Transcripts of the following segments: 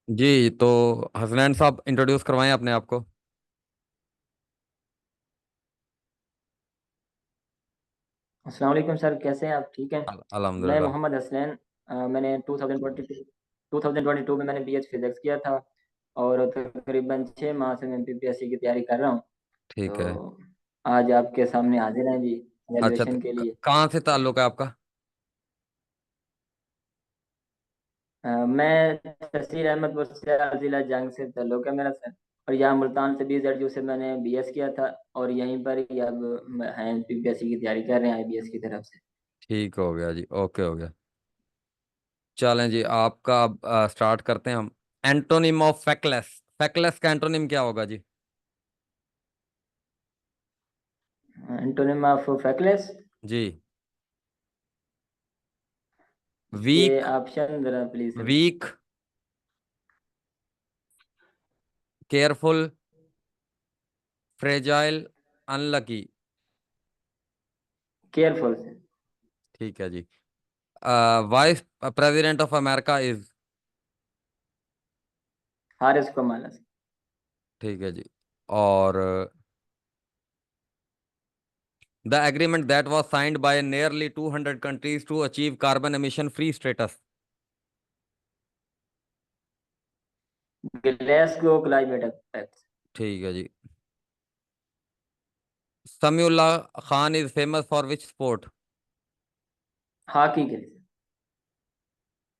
जी, तो हसनैन साहब इंट्रोड्यूस करवाएं अपने आप को। अस्सलाम वालेकुम सर, कैसे हैं आप? ठीक हैं? मैं अल्हम्दुलिल्लाह। मोहम्मद हसनैन। मैंने 2022 में मैंने बीएच फिजिक्स किया था और तकरीबन 6 माह से मैं पीपीएससी की तैयारी कर रहा हूँ। ठीक है। तो आज आपके सामने हाजिर हैं जी, अच्छा, तो वैल्यूएशन के लिए। कहाँ से ताल्लुक है आपका? मैं तहसील अहमदपुर से, जिला जंग से ताल्लुक है मेरा सर। और यहाँ मुल्तान से BZU से मैंने बीएस किया था और यहीं पर ही अब हैं, पीपीएससी की तैयारी कर रहे हैं आईबीएस की तरफ से। ठीक हो गया जी, ओके हो गया। चलें जी, आपका अब स्टार्ट करते हैं हम। Antonym of फैक्लेस। फैक्लेस का एंटोनिम क्या होगा जी? एंटोनिम ऑफ फैक्लेस। जी। इसके वीक। ऑप्शन जरा please sir. Weak. Careful. Fragile. Unlucky. Careful से। ठीक है जी। Vice president of America is. Harris को माला से। ठीक है जी। और the agreement that was signed by nearly 200 countries to achieve carbon emission free status. Glasgow climate act. ठीक है जी। Samiullah Khan is famous for which sport? Hockey के लिए।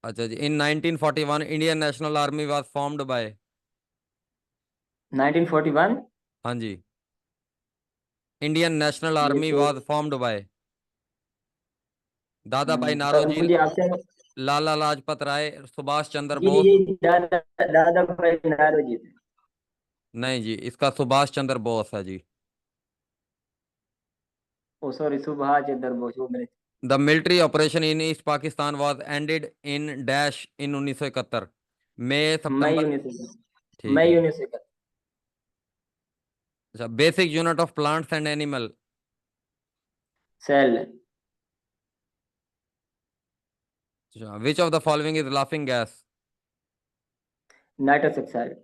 अच्छा जी, in 1941 Indian National Army was formed by. 1941। हाँ जी। इंडियन नेशनल ये army तो वाज फॉर्म्ड बाय दादा भाई सर नारोजी, मुझे आपसे। लाला लाजपत राय, सुभाष चंद्र जी जी बोस। जी, दादा दादा भाई नारोजी थे। नहीं जी, इसका सुभाष चंद्र बोस है जी। ओ सॉरी, सुभाष चंद्र बोस वो मेरे। The military operation in East Pakistan was ended in dash in 1971। मई मई सितंबर। 1971। ठीक है मई जी। 1971। अच्छा, basic unit of plants and animal. Cell. अच्छा, which of the following is laughing gas? Nitrous oxide.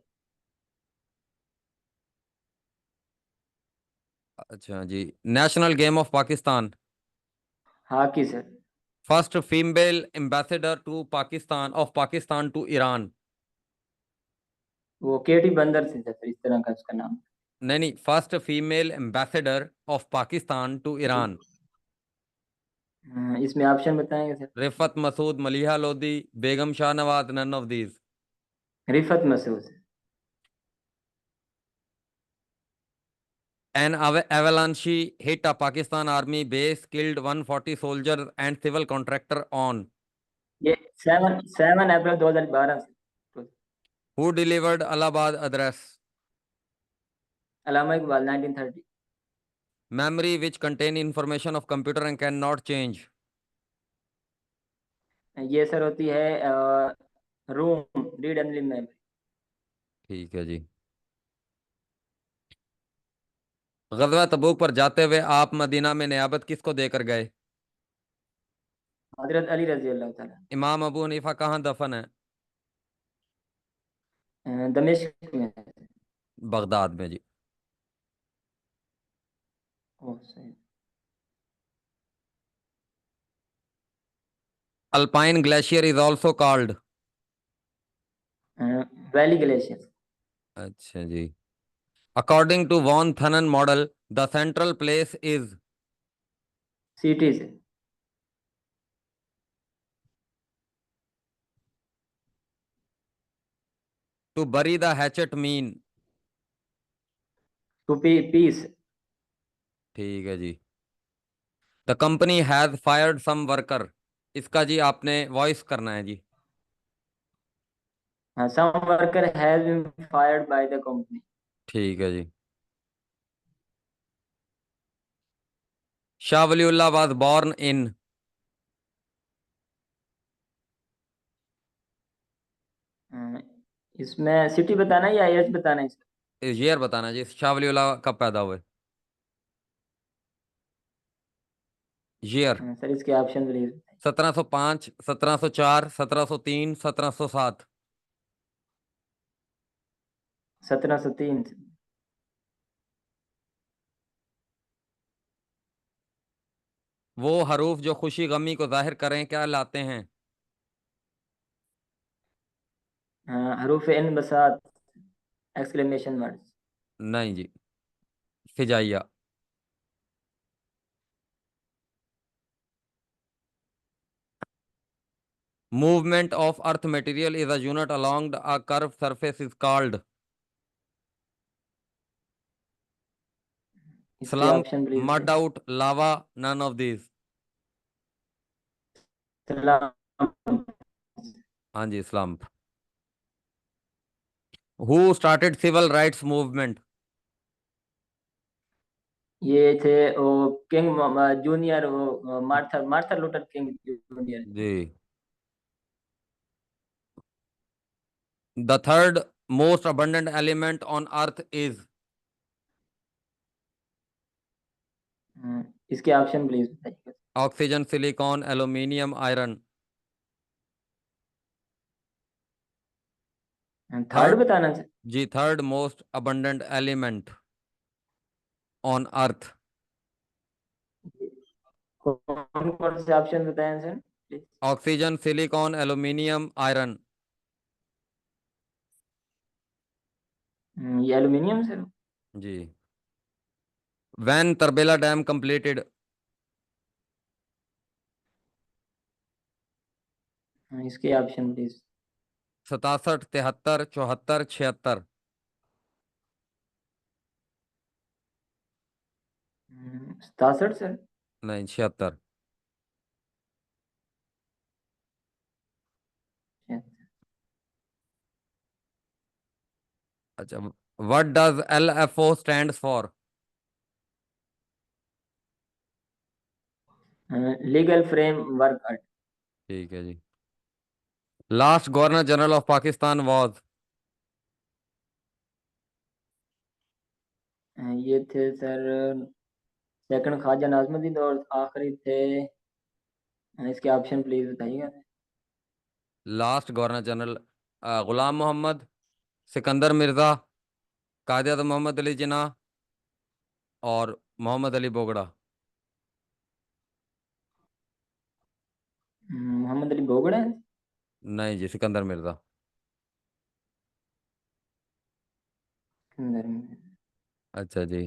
अच्छा जी। National game of Pakistan. Hockey sir. First female ambassador to Pakistan of Pakistan to Iran. वो केटी बंदर से सर, इस तरह का उसका नाम। नहीं नहीं, first female ambassador of Pakistan to जी। ईरान। इसमें ऑप्शन बताएंगे sir. Rifat Masood, Maliha Lodhi, Begum Shahnawaz, none of these. Rifat महसूस। An avalanche hit a Pakistan army base, killed 140 soldiers and civil contractor on. ये 7 अप्रैल 2012 से। Who delivered Allahabad address? Allama Iqbal 1930। Memory which contain information of computer and cannot change. ये sir होती है room read and memory. ठीक है जी। गजवा तबूक पर जाते हुए आप मदीना में नियाबत किसको देकर गए? हजरत अली रजी अल्लाह ताला। इमाम अबू हनीफा कहाँ दफन है? दमिश्क में। बगदाद में जी। ओ सही। Alpine glacier is also called. Valley glacier. अच्छा जी। According to von Thunen model, the central place is. City से। To bury the hatchet mean. To peace. ठीक है जी। The company has fired some worker. इसका जी आपने वॉइस करना है जी। Some worker has been fired by the company. ठीक है जी। Shah Waliullah was born in. इसमें सिटी बताना है या एज बताना है इसका? ईयर बताना जी, शाह वलीउल्लाह कब पैदा हुए? ईयर। सर इसके ऑप्शन प्लीज। 1705, 1704, 1703, 1707। 1703। वो हरूफ जो खुशी गमी को जाहिर करें क्या लाते हैं? हरूफ इन बसात, एक्सक्लेमेशन वर्ड्स। नहीं जी, फिजाइया। Movement of earth material is a unit along a curve surface is called इसके slump, ऑप्शन प्लीज mud बताइए। out, lava, none of these। सलाम। हाँ जी, slump। Who started civil rights movement? ये थे वो किंग जूनियर, वो Martha Martha Luther King Junior. जी। The third most abundant element on earth is? इसके ऑप्शन प्लीज बताइए। Oxygen, silicon, aluminium, iron. Third third, बताना सर। जी, third most abundant element on earth. कौन कौन से ऑप्शन बताएं sir please. Oxygen, silicon, aluminium, iron. ये एल्यूमिनियम सर। जी। When Tarbela dam completed? इसके ऑप्शन प्लीज। 67, 73, 74, 76। 67 सर। नहीं, 76। अच्छा, what does LFO stand for? Legal framework act. ठीक है जी। Last governor general of Pakistan was? ये थे सर सेकंड ख्वाजा नाजमुद्दीन और आखिरी थे। इसके ऑप्शन प्लीज बताइएगा। लास्ट गवर्नर जनरल गुलाम मोहम्मद, सिकंदर मिर्जा, कायद मोहम्मद अली जिन्ना और मोहम्मद अली बोगड़ा। मोहम्मद अली बोगड़ा है। नहीं जी, सिकंदर मिर्जा। अंदर में। अच्छा जी।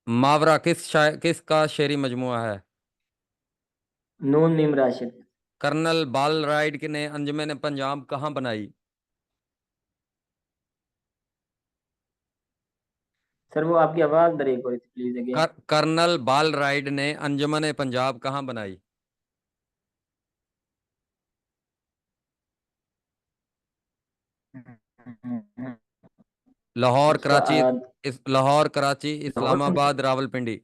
मावरा किस का शेरी मजमुआ है? नून मीम राशिद। कर्नल बाल राइड ने अंजुमन पंजाब कहाँ बनाई? सर वो आपकी आवाज ब्रेक हो रही थी, प्लीज अगेन। कर्नल बाल राइड ने अंजुमन पंजाब कहाँ बनाई? लाहौर, अच्छा कराची। लाहौर, कराची, लाहौर में सर। इस्लामाबाद, रावलपिंडी।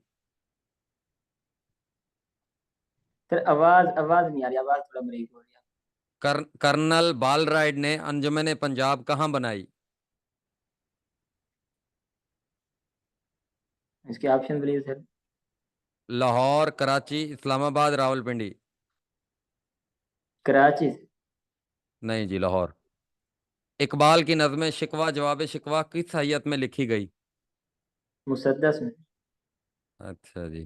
सर आवाज आवाज नहीं आ रही, आवाज थोड़ा ब्रेक हो रही है। कर्नल बाल राइड ने अंजुमन पंजाब कहाँ बनाई? इसके option please sir. Lahore, Karachi, Islamabad, Rawalpindi. Karachi से। नहीं जी, लाहौर। इकबाल की नज़में शिकवा जवाब शिकवा किस हैयत में लिखी गई? मुसद्दस में। अच्छा जी।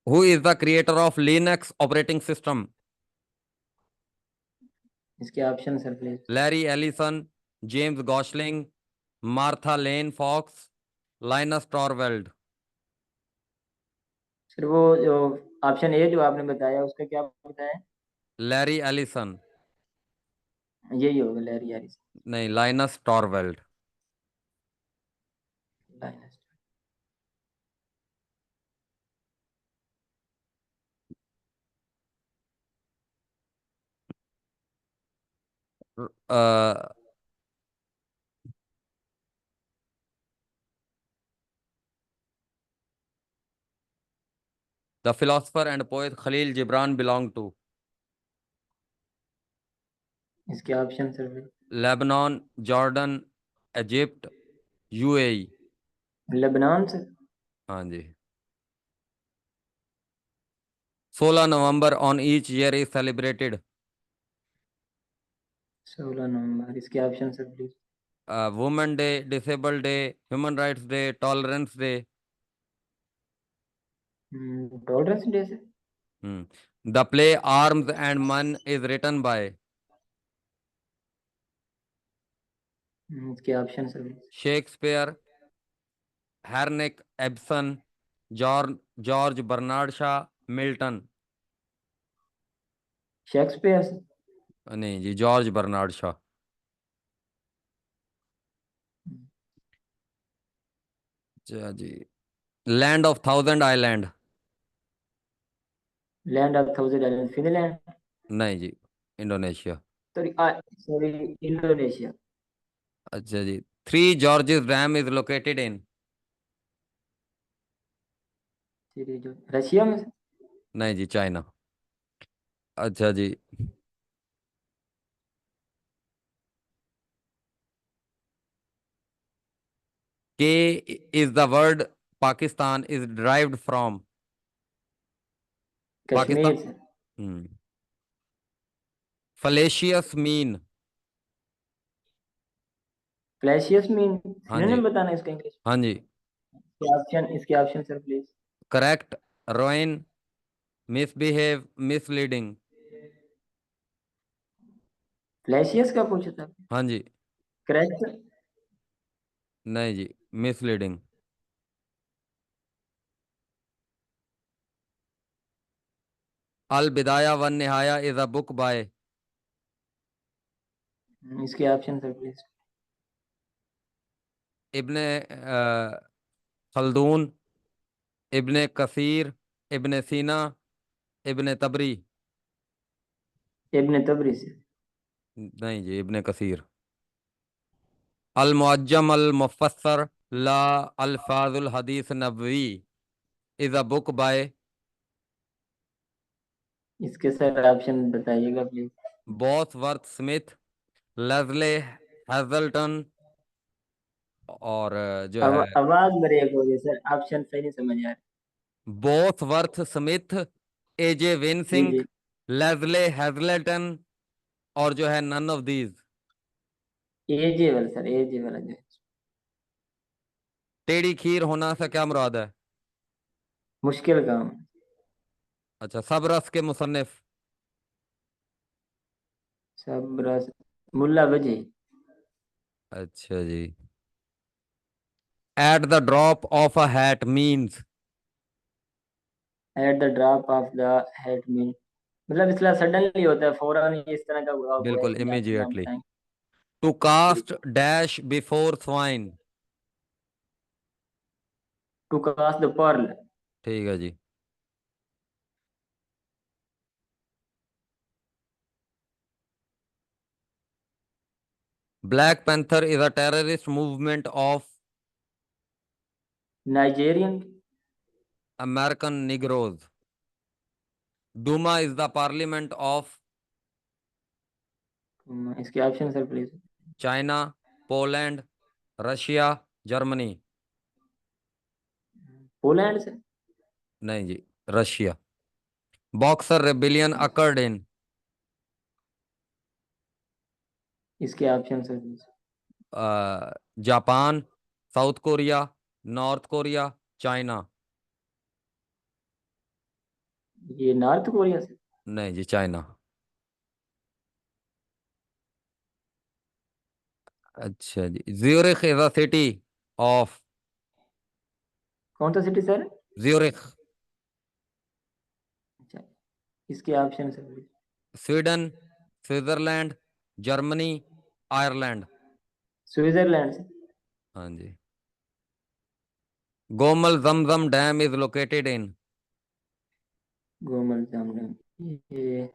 Who is the creator of Linux operating system? इसके option sir please. Larry Ellison, James Gosling, Martha Lane Fox, Linus Torvalds. Sir वो जो ऑप्शन ए जो आपने बताया उसका क्या बताया। Larry Ellison. यही होगा लहरी यारी। नहीं, Linus Torvalds. The philosopher and poet Khalil Gibran belong to? इसके option sir please. Lebanon, Jordan, Egypt, UAE. Lebanon से। हाँ जी। 16 November on each year is celebrated? 16 November, इसके option sir please. Women day, disable day, human rights day, tolerance day. Tolerance day से। The play arms and man is written by इसके option sir please. Shakespeare, हैरनेक Ibsen, George George Bernard Shaw, Milton. Shakespeare से। नहीं जी, George Bernard Shaw. अच्छा जी। Land of thousand island. Land of thousand island, Finland. नहीं जी, Indonesia. Sorry, sorry, Indonesia. अच्छा जी। Three Gorges dam is located in. फिर ये जो रशिया में से। नहीं जी, चाइना। अच्छा जी। के is the word Pakistan is derived from. Pakistan. Kashmir से। हम्म। Fallacious mean. Fallacious mean. हाँ जी। सिनोनिम बताना इसका इंग्लिश। हाँ जी। इसके option sir please. Correct, ruin, misbehave, misleading. Fallacious का पूछा था। हाँ जी। करेक्ट। नहीं जी, मिसलीडिंग। अल बिदाया वन निहाया इज अ बुक बाय। इसके ऑप्शन सर प्लीज। इब्ने खल्दून, इब्ने कसीर, इब्ने सीना, इब्ने तबरी। इब्न तबरी से। नहीं जी, इब्ने कसीर। अल मुअज्जम अल मुफस्सर ला अल्फाजुल हदीस नबवी इज अ बुक बाय। इसके सर ऑप्शन बताइएगा प्लीज। बॉसवर्थ स्मिथ, लेज़ले हैजल्टन, और जो अब है आवाज ब्रेक हो गई सर, ऑप्शन सही नहीं समझ आ रहा। बॉसवर्थ स्मिथ, एजे जी विनसिंग, जी। लेज़ले हैजल्टन, और जो है नन ऑफ दीज। एजे वाला सर, एजे वाला जो है। टेढ़ी खीर होना से क्या मुराद है? मुश्किल काम। अच्छा, सब रस के मुसन्निफ। सब रस। मुल्ला वजी। अच्छा जी। At the drop of a hat means. At the drop of the head mean. मतलब इसलिए सडनली होता है, फौरन ही इस तरह का हुआ है बिल्कुल, कि आप नाम इमीजिएटली। बताएं। टू जी। Cast dash before swine. To cast the pearl. ठीक है जी। Black panther is a terrorist movement of Nigerian. American negroes. Duma is the parliament of इसके option sir please. China, Poland, Russia, Germany. Poland से। नहीं जी, Russia. Boxer rebellion occurred in. इसके option sir please. Japan, South Korea, North Korea, China. ये North Korea से। नहीं जी, China. अच्छा जी। Zurich is a city of. कौन सा सिटी सर? ज्यूरिख। अच्छा, इसके option sir please. Sweden, Switzerland, Germany, Ireland. Switzerland से। हाँ जी। Gomal Zamzam dam is located in. Gomal जामुन। ये।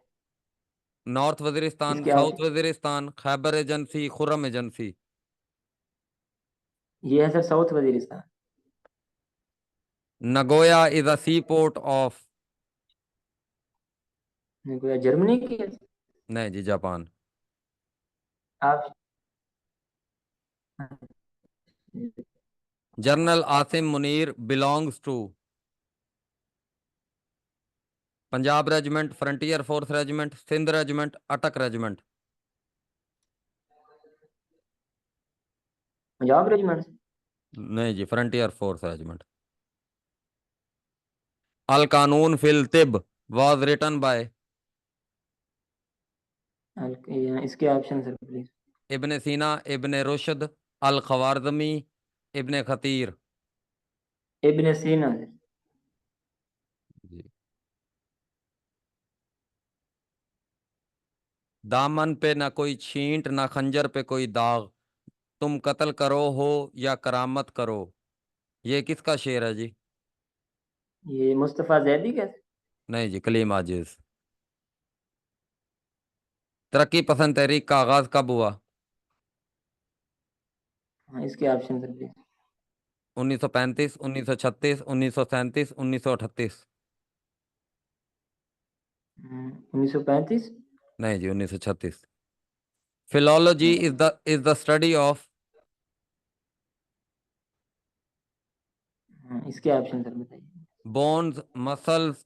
नॉर्थ वजीरिस्तान, इसके South option. Waziristan, Khyber agency, Kurram agency. ये है sir South Waziristan. Nagoya is a sea port of. Germany की है। नहीं जी, जापान। आप। General Asim Munir belongs to Punjab regiment, frontier force regiment, Sindh regiment, अटक रेजिमेंट। पंजाब रेजिमेंट। नहीं जी, फ्रंटियर फोर्स रेजिमेंट। अल कानून फिल तिब वाज रिटन बाय इसके ऑप्शन सर प्लीज। इब्ने सीना, इब्ने रुशद, अल खवारजमी, इब्ने खतीर। इब्न सीना सर। जी। दामन पे ना कोई छींट, ना खंजर पे कोई दाग, तुम कत्ल करो हो या करामत करो। ये किसका शेर है जी? ये मुस्तफ़ा जैदी का। नहीं जी, कलीम आजिज। तरक्की पसंद तहरीक का आगाज कब हुआ? हाँ, इसके ऑप्शन सर प्लीज। 1935, 1936, 1937, 1938। 1935। नहीं जी, 1936। Philology is the study of. हाँ, इसके ऑप्शन सर बताइए। Bones, muscles,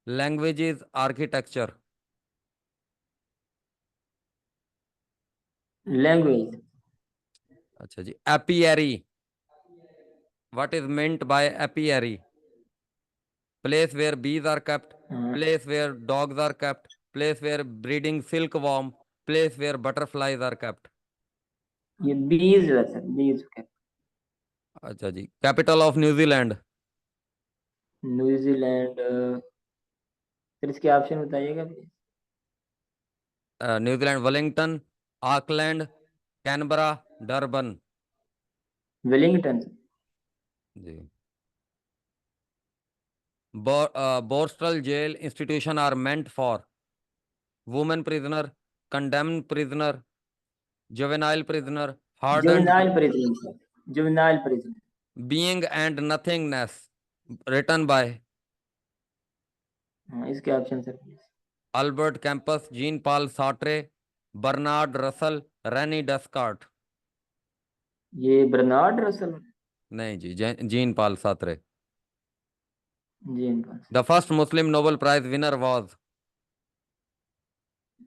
languages, architecture. Language. अच्छा जी। Apiary, what is meant by apiary? Place where bees are kept, हाँ, place where dogs are kept, place where breeding silk worm, place where butterflies are kept। ये बीज है sir, बीज का। अच्छा जी। Capital of New Zealand. New Zealand. Sir इसके option बताइएगा please. New Zealand Wellington, Auckland, Canberra, Durban. Wellington sir. जी। Borstal jail institution are meant for women prisoner, condemned prisoner, juvenile prisoner, hardened, juvenile prison sir. Juvenile prison. being and nothingness, written by हाँ, इसके option sir please. Albert Camus, Jean Paul Sartre, Bernard Russell, Rene Descartes. ये Bernard Russell. नहीं जी, gene Paul Sartre. जी इनका। The first Muslim Nobel prize winner was.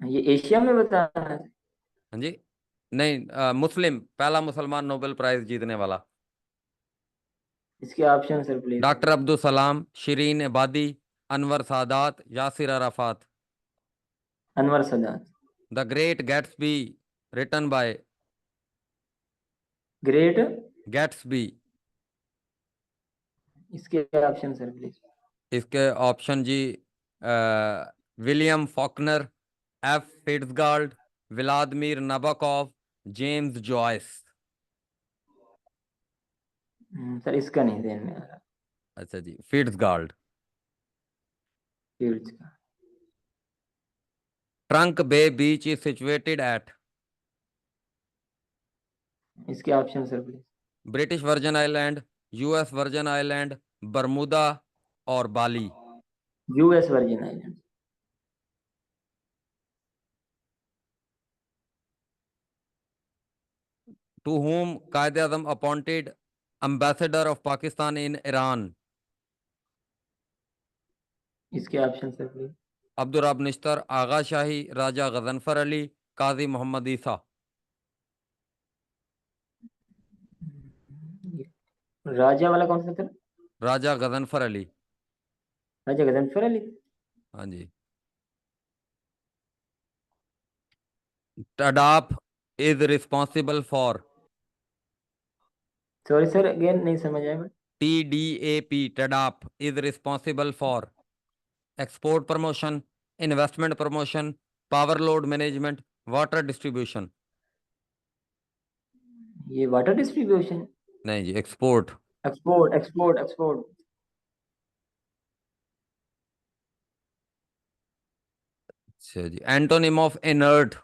ये Asia में बताना है। हाँ जी। नहीं, मुस्लिम, पहला मुसलमान नोबेल प्राइज जीतने वाला। इसके option sir please. Doctor Abdul Salam, Shirin Ebadi, Anwar Sadat, Yasser Arafat. Anwar Sadat. The great Gatsby, written by great. Gatsby. इसके ऑप्शन सर प्लीज। इसके ऑप्शन जी, William Faulkner, F Fitzgerald, Vladimir Nabokov, James Joyce. Sir इसका नहीं ध्यान में आ रहा। अच्छा जी, फिट्जगार्ड। फील्ड्स का। Trunk bay beach is situated at इसके option sir please. British Virgin Island, US Virgin Island, Bermuda और बाली। US Virgin Island. To whom Quaid-e Azam appointed ambassador of Pakistan in Iran? इसके option sir please. Abdur Rab Nishtar, Agha Shahi, Raja Ghazanfar Ali, Qazi Mohammad Isa. Raja वाला कौन सा था? राजा गजनफर अली। राजा गजनफर अली। हाँ जी। TDAP is responsible for. Sorry sir, again नहीं समझ आया मैं। TDAP, TDAP is responsible for export promotion, investment promotion, power load management, water distribution. ये वाटर डिस्ट्रीब्यूशन। नहीं जी, एक्सपोर्ट। Export export export. अच्छा जी। Antonym of inert.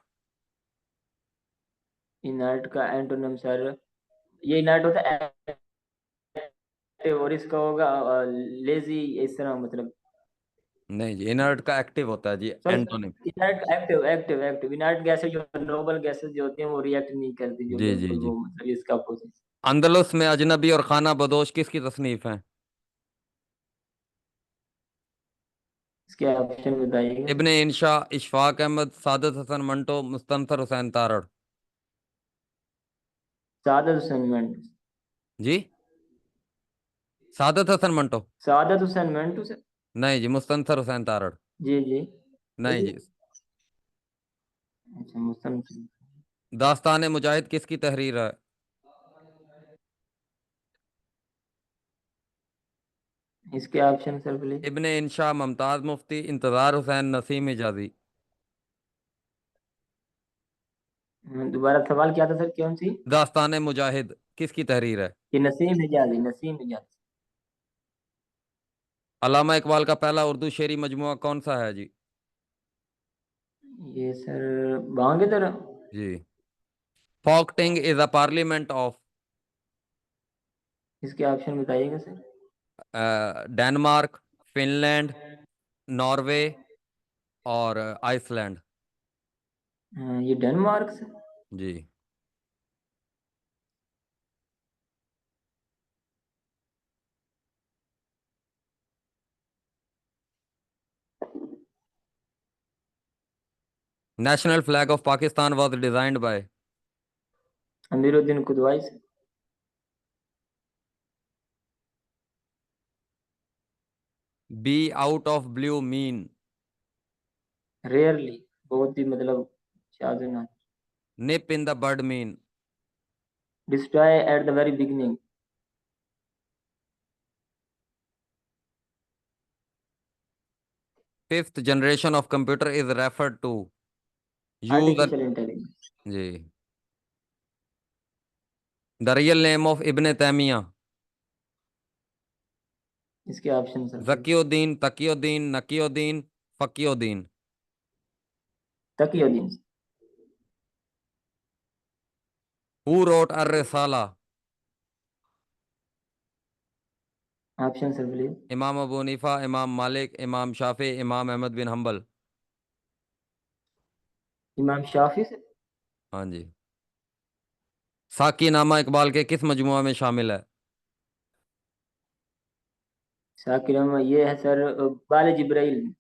इनर्ट का एंटोनिम सर, ये इनर्ट होता है एक्टिव, और इसका होगा लेजी, इस तरह मतलब। नहीं जी, इनर्ट का एक्टिव होता है जी sorry sir, antonym. Inert active active active. Inert gases जो नोबल गैसेज जो होती हैं वो रिएक्ट नहीं करती, जो जी जी बिल्कुल जी। वो मतलब इसका अपोजिट। अंदलुस में अजनबी और खाना बदोश किसकी तसनीफ है? इसके ऑप्शन बताइएगा। इब्ने इंशा, इशफाक अहमद, सादत हसन मंटो, मुस्तनसर हुसैन तारड़। सादत हुसैन मंटो। जी, सादत हसन मंटो। सादत हुसैन मंटो सर। नहीं जी, मुस्तनसर हुसैन तारड़। जी जी। नहीं जी। अच्छा मुस्तन। दास्तान मुजाहिद किसकी तहरीर है? इसके ऑप्शन सर प्लीज। इब्ने इंशा, मुमताज मुफ्ती, इंतजार हुसैन, नसीम हिजाजी। दोबारा सवाल क्या था सर, कौन सी? दास्तान मुजाहिद किसकी तहरीर है? ये नसीम हिजाजी, नसीम हिजाजी। अल्लामा इकबाल का पहला उर्दू शेरी मजमूआ कौन सा है जी? ये सर बांगे तरह। जी। Folketing is a parliament of? इसके ऑप्शन बताइएगा सर। डेनमार्क, फिनलैंड, नॉर्वे और आइसलैंड। ये डेनमार्क सर। जी। National flag of Pakistan was designed by? Amiruddin Kidwai sir. Be out of blue mean? Rarely, बहुत ही मतलब शायद ना। Nip in the bud mean? Destroy at the very beginning. Fifth generation of computer is referred to? Use. Artificial intelligence. जी। The real name of इब्ने तैमिया? इसके option sir please. Zakiuddin, Taqiuddin, Naqiuddin, Faqiuddin. Taqiuddin. Who wrote Ar Risala? Option sir please. Imam Abu Hanifa, इमाम मालिक, इमाम शाफी, इमाम अहमद बिन humble. इमाम शाफी से। हाँ जी। साकी नामा इकबाल के किस मजमुआ में शामिल है? शाकिर अहमद ये है सर, बाल जिब्राइल।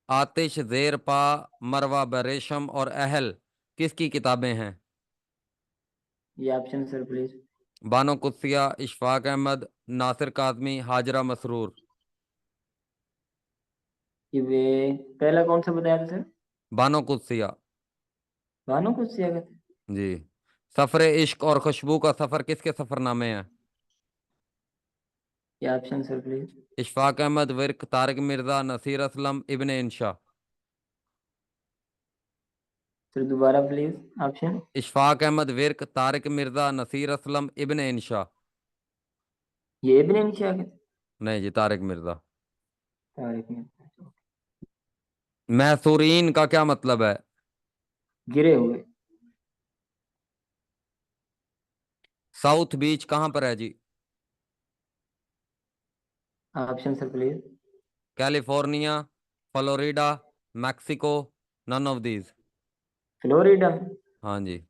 आतिश, जेर पा, मरवा बरेशम और अहल किसकी किताबें हैं? ये option sir please. Bano कुत्सिया, Ishfaq Ahmad, Nasir Kazmi, Hazra Masroor. ये वे पहला कौन सा बताया था सर? बानो कुत्सिया। बानो कुछ से अगर। जी। सफर इश्क और खुशबू का सफर किसके सफरनामे हैं? ये option sir please. Ishfaq Ahmad, Virk, Tariq Mirza, Naseer Aslam, Ibne Insha. Sir दोबारा प्लीज ऑप्शन। इशफाक अहमद, विर्क, तारिक मिर्जा, नसीर असलम, इब्ने इंशा। ये इब्न इंशा के। नहीं जी, तारिक मिर्जा। तारीख में। महसूरीन का क्या मतलब है? गिरे हुए। साउथ बीच कहाँ पर है जी? Option sir please. California, Florida, Mexico, none of these. Florida. हाँ जी।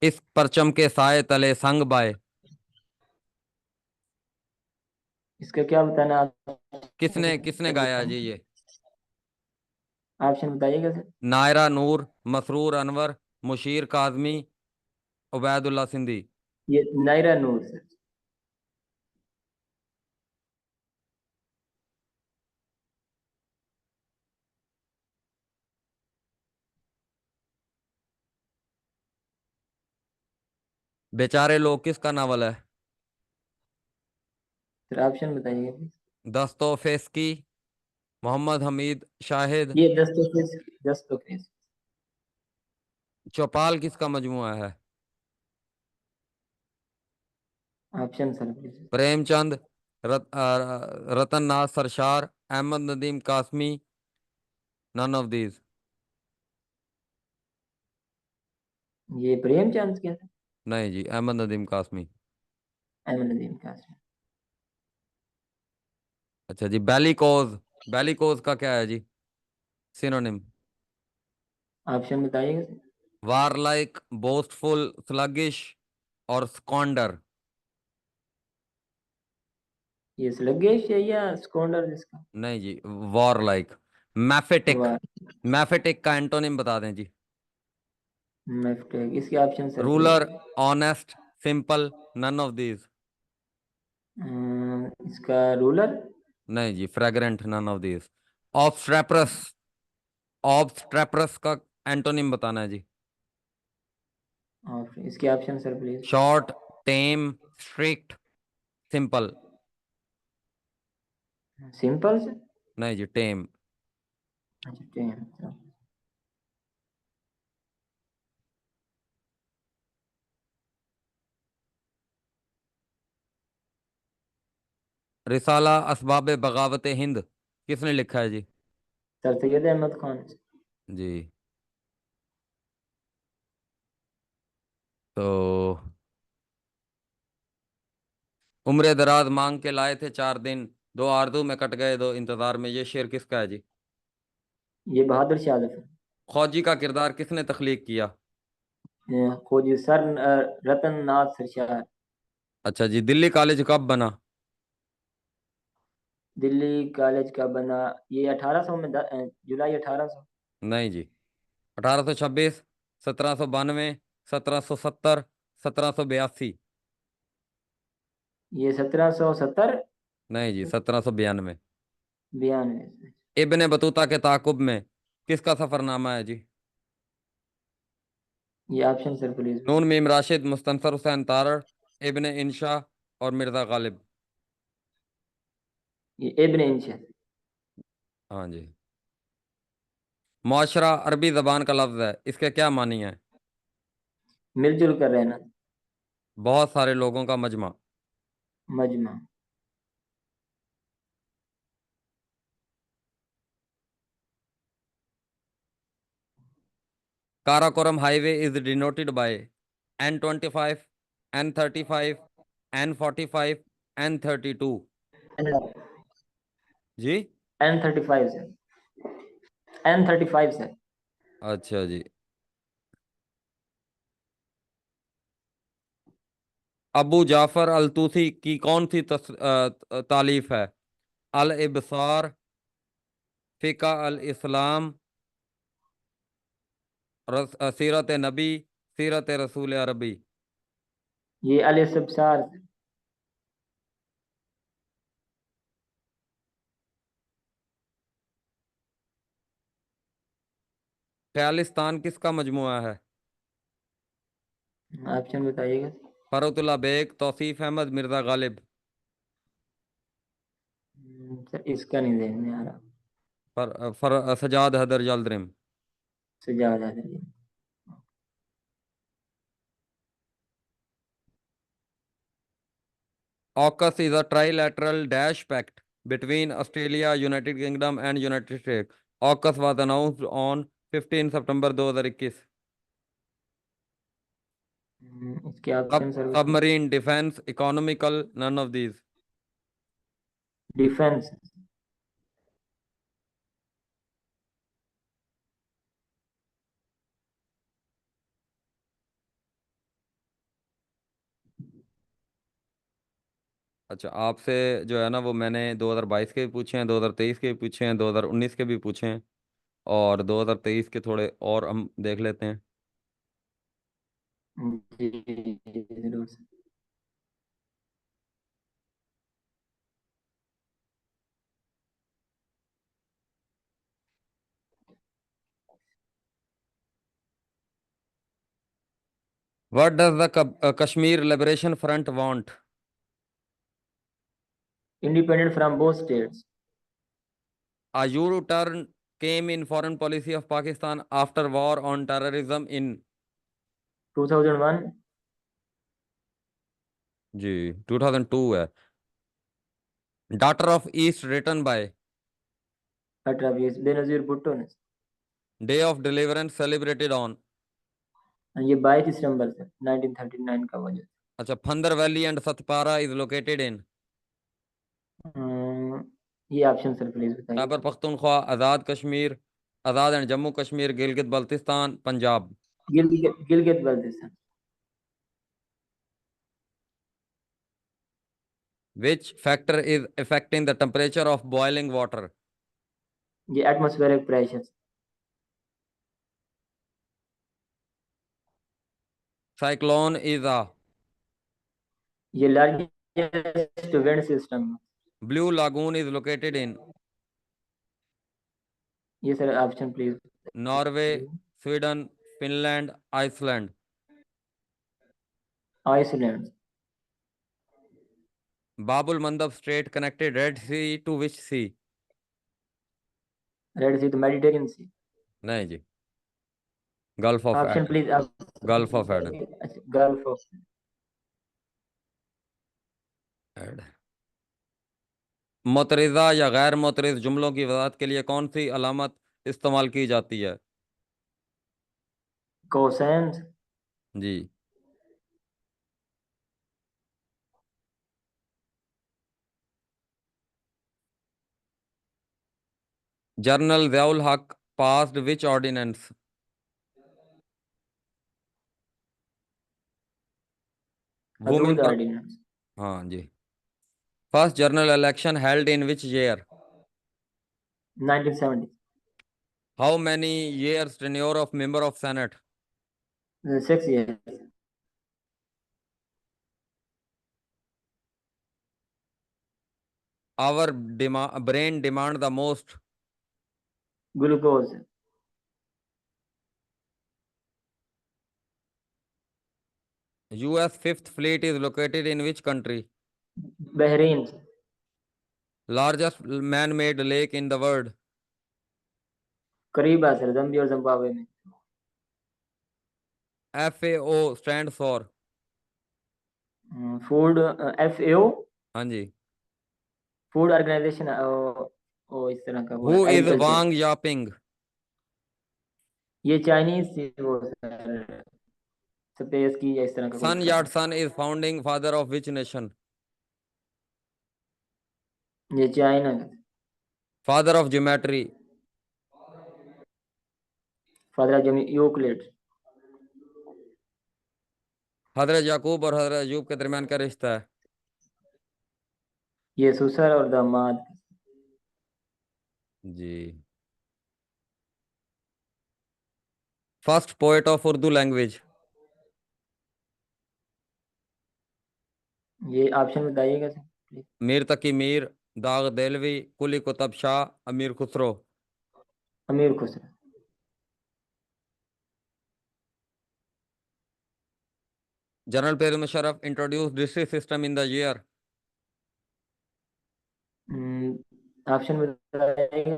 इस परचम के साए तले संग बाय? इसका क्या बताना किसने किसने सर गाया जी बताना। ये? ऑप्शन बताइएगा सर। नायरा नूर, मसरूर अनवर, मुशीर काजमी, उबैदुल्ला सिंधी। ये नायरा नूर सर। बेचारे लोग किसका नावल है? सर ऑप्शन बताइएगा please। दस्तोफेस्की, मोहम्मद हमीद शाहिद। ये दस्तोफिज। दस्तोफिज। चौपाल किसका मजमुआ है? Option sir please. Premchand, Ratan Nath Sarshar, Ahmad Nadeem Qasmi, none of these. ये प्रेमचंद क्या था? नहीं जी, अहमद नदीम कासमी। अहमद नदीम कासिम। अच्छा जी, बेलिकोज। बेलिकोज का क्या है जी सिनोनिम? ऑप्शन बताइएगा सर। वारलाइक, बोस्टफुल, स्लगिश और स्कॉन्डर। ये स्लगेश है या स्कॉन्डर जिसका? नहीं जी, वॉरलाइक। मैफेटिक। वाह। मैफेटिक का एंटोनिम बता दें जी। मिस्टेक, इसके option sir ruler, please. Honest, simple, none of these. इसका रूलर। नहीं जी, fragrant, none of these. Obstreperous, obstreperous का एंटोनिम बताना है जी। और इसके option sir please. Short, tame, strict, simple. Simple से। नहीं जी, टेम। अच्छा टेन। रिसाला असबाब बगावत हिंद किसने लिखा है जी? सर सैयद अहमद खान। जी। तो उम्र दराज मांग के लाए थे 4 दिन, दो आरजू में कट गए दो इंतजार में, ये शेर किसका है जी? ये बहादुर शाह जफर। खौजी का किरदार किसने तख्लीक किया? खोजी सर रतन नाथ सरशाह। अच्छा जी, दिल्ली कॉलेज कब बना? दिल्ली कॉलेज का बना, ये 1800 में, जुलाई 1800। नहीं जी, 1826, 1792, 1770, 1782। ये 1770। नहीं जी, 1792। 92। इब्ने बतूता के ताकुब में किसका सफरनामा है जी? ये ऑप्शन सर प्लीज नून बताइए। मीम राशिद, मुस्तनसर हुसैन तारड़, इब्ने इंशा और मिर्जा गालिब। ये इब्न इंशा। हाँ जी। मुआशरा अरबी जबान का लफ्ज है, इसके क्या मानी है? मिलजुल कर रहना। बहुत सारे लोगों का मजमा। मजमा। Karakoram highway is denoted by N25, N35, N45, N32। जी। N35 sir. N35 sir. अच्छा जी। अबू जाफर अल तूसी की कौन सी तालीफ है? अल इबसार, फिका अल इस्लाम, सीरत नबी, सीरत रसूल अरबी। ये अल इस्तिबसार। 46 तान किसका मजमुआ है? ऑप्शन बताइएगा। फरोतुल्ला बेग, तौसीफ अहमद, मिर्जा गालिब। सर इसका नहीं ध्यान में आ रहा। सजाद हैदर जल्द्रिम। सुझाव ज्यादा है। AUKUS is a trilateral dash pact between Australia, United Kingdom and United States. AUKUS was announced on 15 September 2021. इसके सब ऑप्शन सर बताइए। Submarine, defence, economical, none of these. Defence. अच्छा, आपसे जो है ना वो मैंने 2022 के भी पूछे हैं, 2023 के भी पूछे हैं, 2019 के भी पूछे हैं, और 2023 के थोड़े और हम देख लेते हैं। जी जी, जरूर sir. What does the Kashmir Liberation Front want? Independent from both states. A U-turn came in foreign policy of Pakistan after war on terrorism in 2001। जी 2002 है। Daughter of east written by 18 20 Benazir Bhutto ने। Day of deliverance celebrated on. ये 22 दिसंबर sir 1939 का वजह। अच्छा, Phander valley and Satpara is located in ये option sir please बताइए। Khyber Pakhtunkhwa, Azad Kashmir, Azad and Jammu Kashmir, Gilgit Baltistan, Punjab. Gilgit Gilgit Baltistan. Which factor is affecting the temperature of boiling water? ये atmospheric pressure. Cyclone is a ये largest wind system. Blue lagoon is located in ये sir option please. Norway, Sweden, Finland, Iceland. Iceland. Bab el Mandeb strait connected red sea to which sea? Red sea to Mediterranean sea. नहीं जी, gulf of option Aden. Please आप। Gulf of Aden. अच्छा, gulf of. एड मुतरिज़ा या गैर मुतरिज़ जुमलों की वजाहत के लिए कौन सी अलामत इस्तेमाल की जाती है? कोसेंस। जी। जनरल ज़ियाउल हक पास्ड विच ऑर्डिनेंस? वुमेन हदूद पर। ऑर्डिनेंस। हाँ जी। First general election held in which year? 1970। How many years tenure of member of senate? 6 years। Our brain demand the most? Glucose. US fifth fleet is located in which country? Bahrain. Largest man-made lake in the world? करीब है sir, zombie और Zimbabwe में। FAO stands for? Food. FAO। हाँ जी। Food organisation. ओ इस तरह का वो Who is agriculture. Wang Yaping? ये चाइनीज थी वो सर, स्पेस की या इस तरह का Sun कुछ था। Yat-sen is founding father of which nation? ये चाइना का। Father of geometry? फादर जमी यूक्लिड। हजरत याकूब और हजरत अयूब के दरमियान का रिश्ता है? ये ससुर और दामाद। जी। First poet of Urdu language? ये ऑप्शन बताइएगा सर प्लीज। मीर तकी मीर, दाग देलवी, कुली कुतब शाह, अमीर खुसरो। अमीर खुसरो। जनरल पेर Musharraf introduce district system in the year? Option बताइएगा।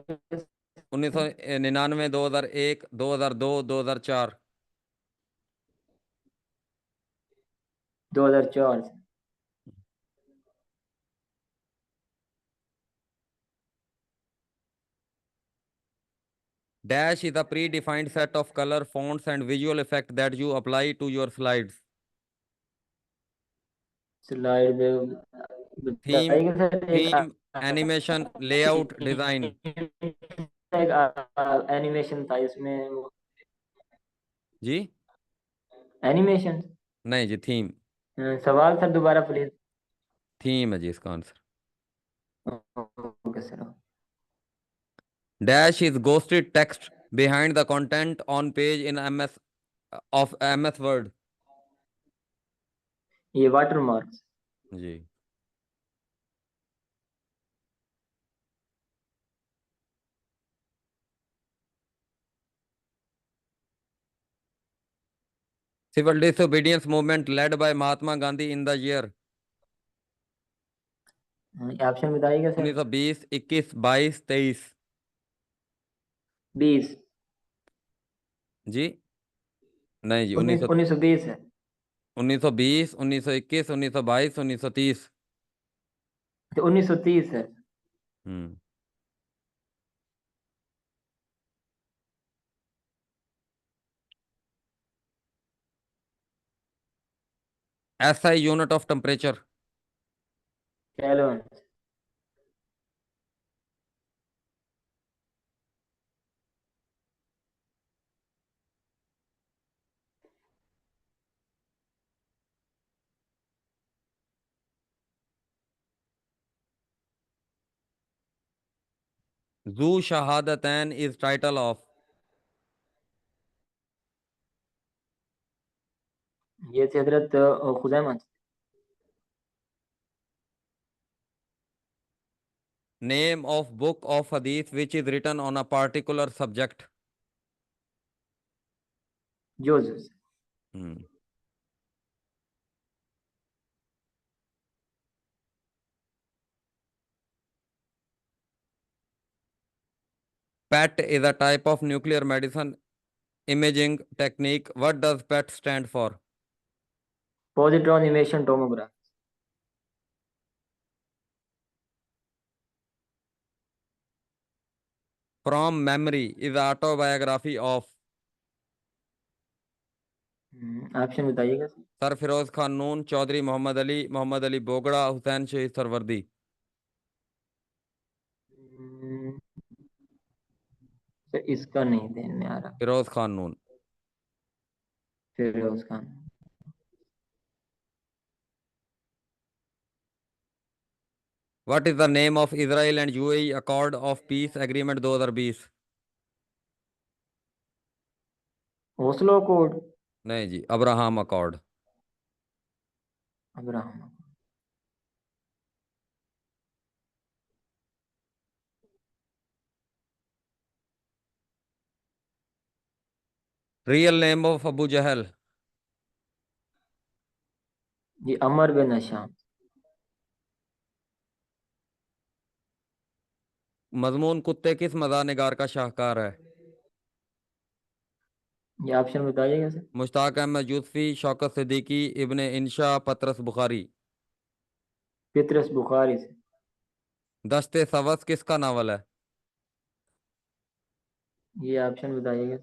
1999, 2001, 2002, 2004। 2004। Dash is a predefined set of color, fonts, and visual effect that you apply to your slides. Slide Theme, बताइएगा sir एक। theme, animation, layout, design. Animation था इसमें। जी। Animation. नहीं जी, theme. सवाल sir दोबारा please. Theme है जी इसका answer. Okay sir. Dash is ghosted text behind the content on page in MS of MS Word. ये water marks. Ji. Civil disobedience movement led by Mahatma Gandhi in the year? Option बताइएगा sir. 1920, 21, 22, 23। 20। जी। नहीं जी, 19 1920 है। 1920, 1921, 1922, 1930। तो 1930 है। Hmm. SI unit of temperature? Kelvin. Zu Shahadatain is title of? ये थे Hazrat Khuzaima. Name of book of Hadith which is written on a particular subject. Joseph. Hmm. PET is a type of nuclear medicine imaging technique. What does PET stand for? Positron इमेशन tomograph. From Memory is autobiography of option बताइएगा sir. Sir Firoz Khan नून, चौधरी मोहम्मद अली बोगड़ा, हुसैन शहीद सरवर्दी। हम्म, sir इसका नहीं ध्यान में आ रहा। Feroz Khan Noon. Feroz Khan. What is the name of Israel and UAE Accord of Peace Agreement 2020? Oslo code. नहीं जी, Abraham accord. Abraham. Real name of Abu Jahl. जी अमर बिन हशाम। मजमून कुत्ते किस मज़ार-निगार का शाहकार है? ये ऑप्शन बताइएगा सर। मुश्ताक अहमद यूसुफी, शौकत सिद्दीकी, इब्ने इंशा, पतरस बुखारी। पितरस बुखारी से। दश्ते सवस किसका नावल है? ये ऑप्शन बताइएगा।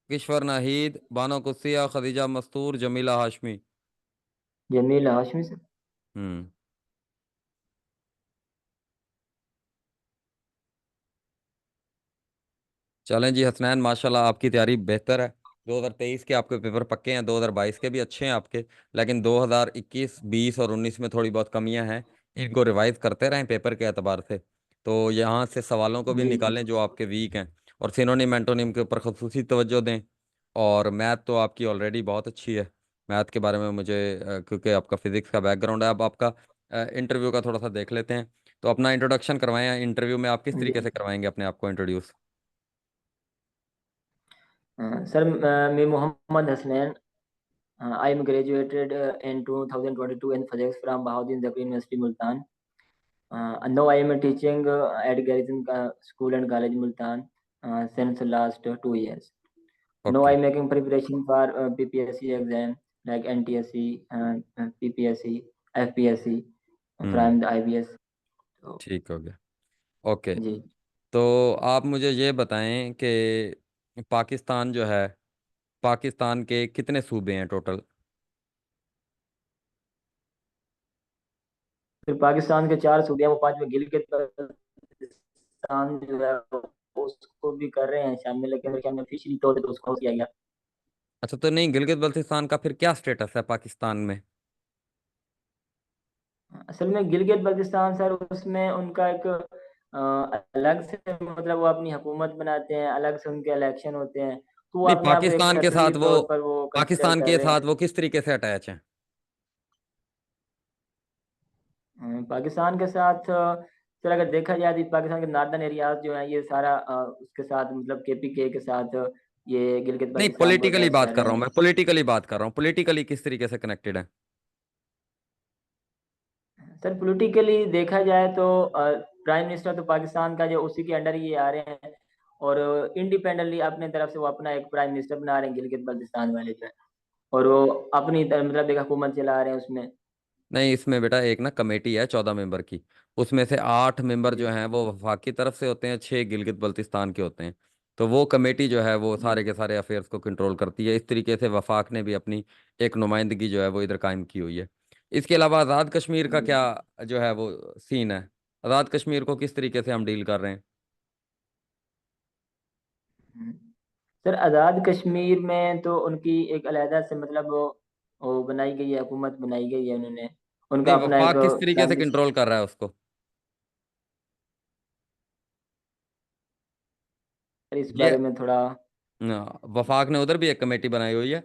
किश्वर नाहीद, बानो कुस्सिया, खदीजा मस्तूर, जमीला हाशमी। जमील हाशमी से। हम्म। चलें जी हसनैन, माशाल्लाह आपकी तैयारी बेहतर है। 2023 के आपके पेपर पक्के हैं, 2022 के भी अच्छे हैं आपके। लेकिन 2021, 20 और 19 में थोड़ी बहुत कमियां हैं। इनको रिवाइज करते रहें पेपर के एतबार से। तो यहाँ से सवालों को भी जी जी। निकालें जो आपके वीक हैं। और सिनोनिम एंटोनिम के ऊपर खसूसी तवज्जो दें। और मैथ तो आपकी ऑलरेडी बहुत अच्छी है। मैथ के बारे में मुझे क्योंकि आपका फिजिक्स का बैकग्राउंड है, अब आपका इंटरव्यू का थोड़ा सा देख लेते हैं। तो अपना इंट्रोडक्शन करवाएं, इंटरव्यू में आप किस जी तरीके से करवाएंगे अपने आप को इंट्रोड्यूस? सर मैं Mohammad Hasnain. I am graduated in 2022 in physics from Bahauddin Zakri University Multan. Now I am teaching at Garrison School and College Multan since last 2 years. Now I okay. am making preparation for PPSC exam like NTSC, PPSC, FPSC hmm. from the IBS. तो ठीक हो गया। Okay. जी। तो आप मुझे ये बताएं कि पाकिस्तान जो है, पाकिस्तान के कितने सूबे हैं टोटल? फिर पाकिस्तान के 4 सूबे हैं, वो 5 में गिलगित बल्तिस्तान जो है उसको भी कर रहे हैं शामिल, लेकिन मेरे ख्याल में फिशरी तौर पे तो उसको किया गया। अच्छा, तो नहीं, गिलगित बल्तिस्तान का फिर क्या स्टेटस है पाकिस्तान में? असल में गिलगित बल्तिस्तान सर उसमें उनका एक अलग से मतलब वो अपनी हुकूमत बनाते हैं, अलग से उनके इलेक्शन होते हैं, तो वो नहीं, अपने आप को एक पाकिस्तान के टेरिटरी साथ वो तौर पर वो कंसिडर पाकिस्तान कर के रहे साथ हैं। वो किस तरीके से अटैच हैं? पाकिस्तान के साथ सर अगर देखा जाए तो पाकिस्तान के नॉर्दर्न एरियाज जो है ये सारा उसके साथ मतलब KPK के साथ ये गिलगित नहीं, बल्तिस्तान को पॉलिटिकली अटैच बात कर कर रहे रहा हूँ, हैं। मैं पॉलिटिकली बात कर रहा हूँ, पॉलिटिकली किस तरीके से कनेक्टेड है? सर पॉलिटिकली देखा जाए तो प्राइम मिनिस्टर तो पाकिस्तान का जो उसी के अंडर ही ये आ रहे हैं, और इंडिपेंडेंटली अपने तरफ से वो अपना एक प्राइम मिनिस्टर बना रहे हैं गिलगित बल्तिस्तान वाले जो है, और वो अपनी मतलब एक हुकूमत चला रहे हैं उसमें। नहीं, इसमें बेटा एक ना कमेटी है 14 मेंबर की। उसमें से 8 मेंबर जी जो हैं वो वफाक की तरफ से होते हैं, 6 गिलगित बल्तिस्तान के होते हैं। तो वो कमेटी जो है वो जी। सारे के सारे अफेयर्स को कंट्रोल करती है। इस तरीके से वफाक ने भी अपनी एक नुमाइंदगी जो है वो इधर कायम की हुई है। इसके अलावा आज़ाद कश्मीर का जी। क्या जो है वो सीन है? आज़ाद कश्मीर को किस तरीके से हम डील कर रहे हैं? हम्म। सर आज़ाद कश्मीर में तो उनकी एक अलहदा से मतलब वो बनाई गई है, हुकूमत बनाई गई है उन्होंने, उनका नहीं, अपना एक वफाक किस तरीके प्राइम से मिनिस्टर। कंट्रोल कर रहा है उसको? इस ये बारे में थोड़ा। वफाक ने उधर भी एक कमेटी बनाई हुई है।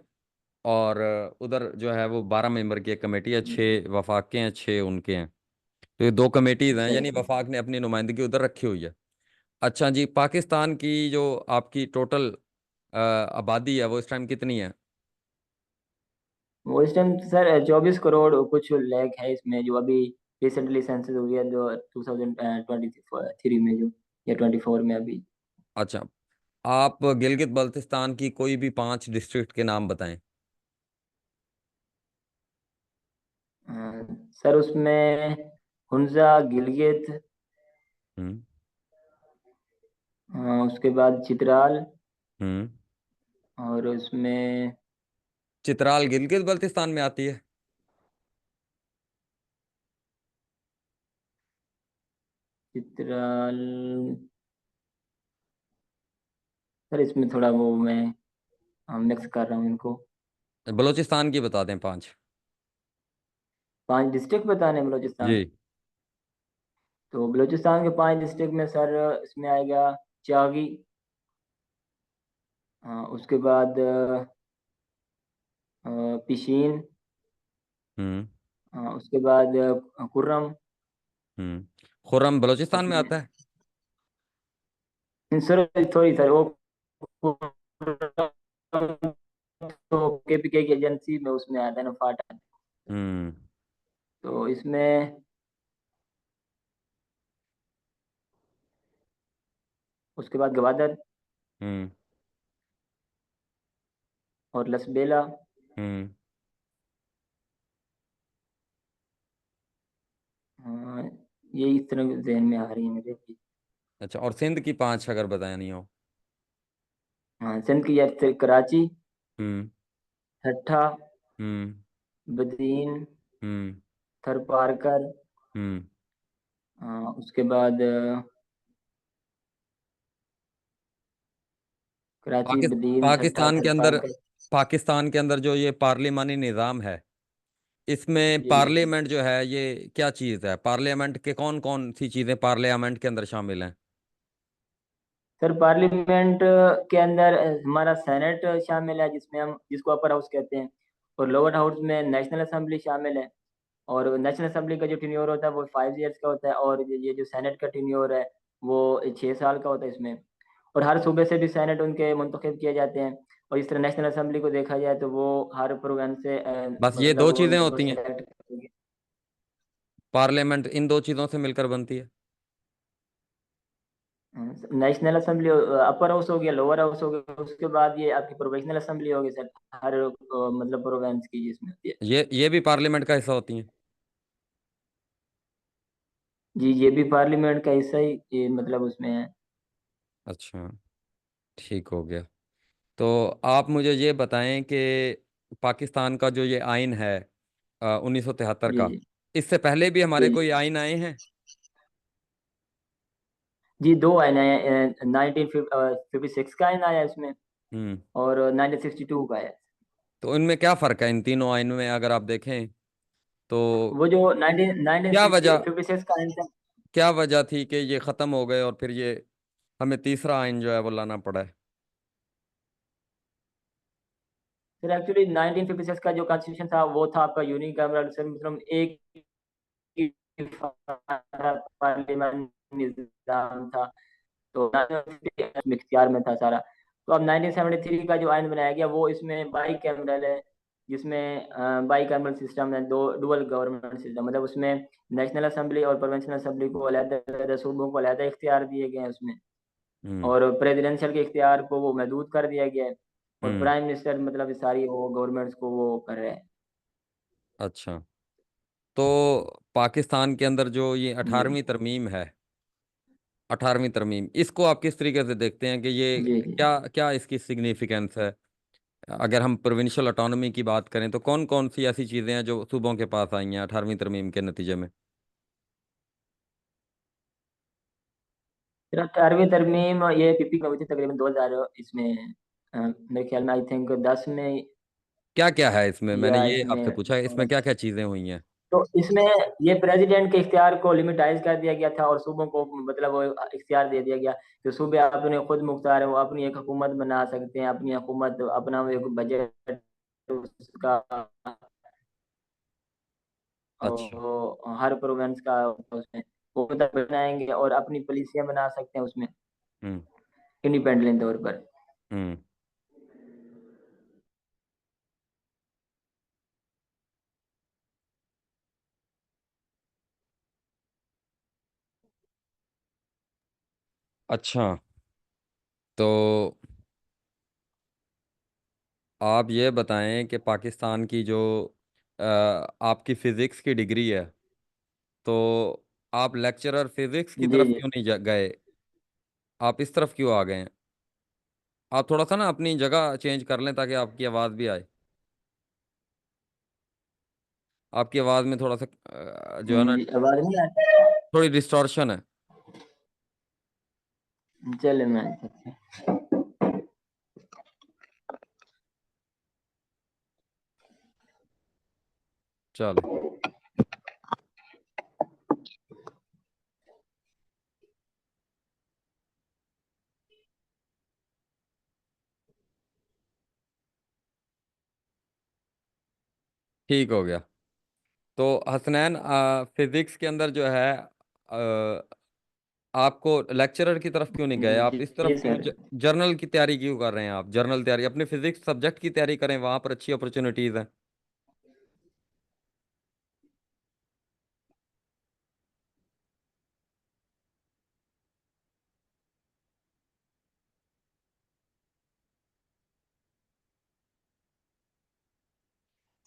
और उधर जो है वो 12 मेंबर की एक कमेटी है, 6 वफाक के हैं, 6 उनके हैं। तो ये 2 कमेटीज हैं, अच्छा यानी अच्छा। वफाक ने अपनी नुमाइंदगी उधर रखी हुई है। अच्छा जी, पाकिस्तान की जो आपकी टोटल आबादी है वो इस टाइम कितनी है? वो इस टाइम सर 24 करोड़ कुछ लाख है इसमें, जो अभी रिसेंटली सेंसस हुई है जो 2023 में जो, या 24 में अभी। अच्छा, आप गिलगित बल्तिस्तान की कोई भी 5 डिस्ट्रिक्ट के नाम बताएं। अ, सर उसमें हुंजा, गिलगित, हम्म। उसके बाद चित्राल, हम्म। और उसमें चित्राल गिलगित बल्तिस्तान में आती है? चित्राल, सर इसमें थोड़ा वो मैं मिक्स कर रहा हूँ इनको। बलूचिस्तान की बता दें 5। 5 डिस्ट्रिक्ट बताने हैं बलूचिस्तान। जी। तो बलूचिस्तान के 5 डिस्ट्रिक्ट में सर इसमें आएगा चागी, उसके बाद पिशीन, हम्म। उसके बाद कुर्रम। खुर्रम बलूचिस्तान में उसमें आता है? सर सॉरी सर, वो तो केपीके की एजेंसी में उसमें आता है ना, फाटा। हम्म। तो इसमें उसके बाद गवादर हम्म। और लसबेला। हम्म। हाँ, ये इस तरह जहन में आ रही है मेरे भी। अच्छा, और सिंध की 5 अगर बताया नहीं हो? हाँ, सिंध की जैसे कराची, हम्म। ठट्ठा, हम्म। बदीन, हम्म। थरपारकर, हम्म। उसके बाद कराची, पाकिस, बदीन, ठट्ठा, पाकिस्तान के अंदर थरपारकर। पाकिस्तान के अंदर जो ये पार्लिमानी निज़ाम है, इसमें जी जी। पार्लियामेंट जो है ये क्या चीज़ है? पार्लियामेंट के कौन कौन सी चीज़ें पार्लियामेंट के अंदर शामिल हैं? सर पार्लियामेंट के अंदर हमारा सेनेट शामिल है, जिसमें हम जिसको अपर हाउस कहते हैं, और लोअर हाउस में नेशनल असेंबली शामिल है। और नेशनल असेंबली का जो टेन्योर होता है वो 5 इयर्स का होता है, और ये जो सेनेट का टेन्योर है वो 6 साल का होता है इसमें। और हर सूबे से भी सेनेट उनके मुंतखब किए जाते हैं। और इस तरह नेशनल असेंबली को देखा जाए तो वो हर प्रोविंस से बस ये मतलब 2 वो चीज़ें उनको होती हैं? सेलेक्ट करेंगे। पार्लियामेंट इन 2 चीज़ों से मिलकर बनती है? नेशनल असेंबली अपर हाउस हो गया, लोअर हाउस हो गया, उसके बाद ये आपकी प्रोविजनल असेंबली होगी सर, हर मतलब प्रोविंस की जिसमें होती है। ये भी पार्लियामेंट का हिस्सा होती हैं? जी, ये भी पार्लियामेंट का हिस्सा ही ये मतलब उसमें है। अच्छा, ठीक हो गया। तो आप मुझे ये बताएं कि पाकिस्तान का जो ये आइन है 1973 जी का, जी। इससे पहले भी हमारे जी कोई जी। आइन आए हैं? जी, दो आयन है, 1956 का आयन आया है इसमें, हम्म। और 1962 का है। तो इनमें क्या फ़र्क है इन तीनों आइन में अगर आप देखें तो? वो जो 19 क्या वजह 1956 का आयन था। क्या वजह थी कि ये ख़त्म हो गए और फिर ये हमें तीसरा आइन जो है वो लाना पड़ा है? सर एक्चुअली 1956 का जो कॉन्स्टिट्यूशन था वो था आपका यूनिकैमरल सर, मतलब एक ही पार्लियामेंट निजाम था। तो इख्तियार में था सारा। तो अब 1973 का जो आयन बनाया गया वो इसमें बाई कैमरल है, जिसमें बाई कैमरल सिस्टम है, दो डुअल गवर्नमेंट सिस्टम, मतलब उसमें नेशनल असेंबली और प्रोविंशियल असेंबली को अलग, सूबों को अलग इख्तियार दिए गए हैं उसमें। हम्म। और प्रेसिडेंशियल के इख्तियार को वो महदूद कर दिया गया है। और हम्म। प्राइम मिनिस्टर मतलब सारी वो गवर्नमेंट्स को वो कर रहे हैं। अच्छा, तो पाकिस्तान के अंदर जो ये जी 18वीं तरमीम है, 18वीं तरमीम, इसको आप किस तरीके से देखते हैं कि ये जी जी। क्या क्या इसकी सिग्निफिकेंस है? अगर हम प्रोविंशियल ऑटोनॉमी की बात करें तो कौन कौन सी ऐसी चीज़ें हैं जो सूबों के पास आई हैं 18वीं तरमीम के नतीजे में? फिर 18वीं तरमीम ये पीपी में हुई थी तकरीबन 2000 इसमें, मेरे ख्याल में आई थिंक 10 में, क्या क्या है इसमें? मैंने या ये आपसे इसमें पूछा इसमें क्या क्या चीज़ें हुई हैं? तो इसमें ये प्रेसिडेंट के इख्तियार को लिमिटाइज कर दिया गया था, और सूबों को मतलब वो इख्तियार दे दिया गया कि सूबे अपने खुद मुख्तार है, वो अपनी एक हुकूमत बना सकते हैं, अपनी हुकूमत अपना वो एक बजट उसका अच्छा। हर प्रोविंस का उसमें वो बनाएंगे और अपनी पॉलिसियां बना सकते हैं उसमें, हम्म। इंडिपेंडेंट तौर पर। हम्म। अच्छा, तो आप ये बताएं कि पाकिस्तान की जो आपकी फिजिक्स की डिग्री है, तो आप लेक्चरर फिजिक्स की जी तरफ जी। क्यों नहीं गए? आप इस तरफ क्यों आ गए हैं? आप थोड़ा सा ना अपनी जगह चेंज कर लें ताकि आपकी आवाज़ भी आए। आपकी आवाज़ में थोड़ा सा जो है ना, आवाज नहीं आती। थोड़ी डिस्टॉर्शन है। चले मैं, चले, ठीक हो गया। तो हसनैन, फिजिक्स के अंदर जो है, आपको लेक्चरर की तरफ क्यों नहीं गए? आप जी इस जी तरफ क्यों, सर। जर्नल की तैयारी क्यों कर रहे हैं? आप जर्नल तैयारी, अपने फिजिक्स सब्जेक्ट की तैयारी करें, वहां पर अच्छी अपॉर्चुनिटीज हैं।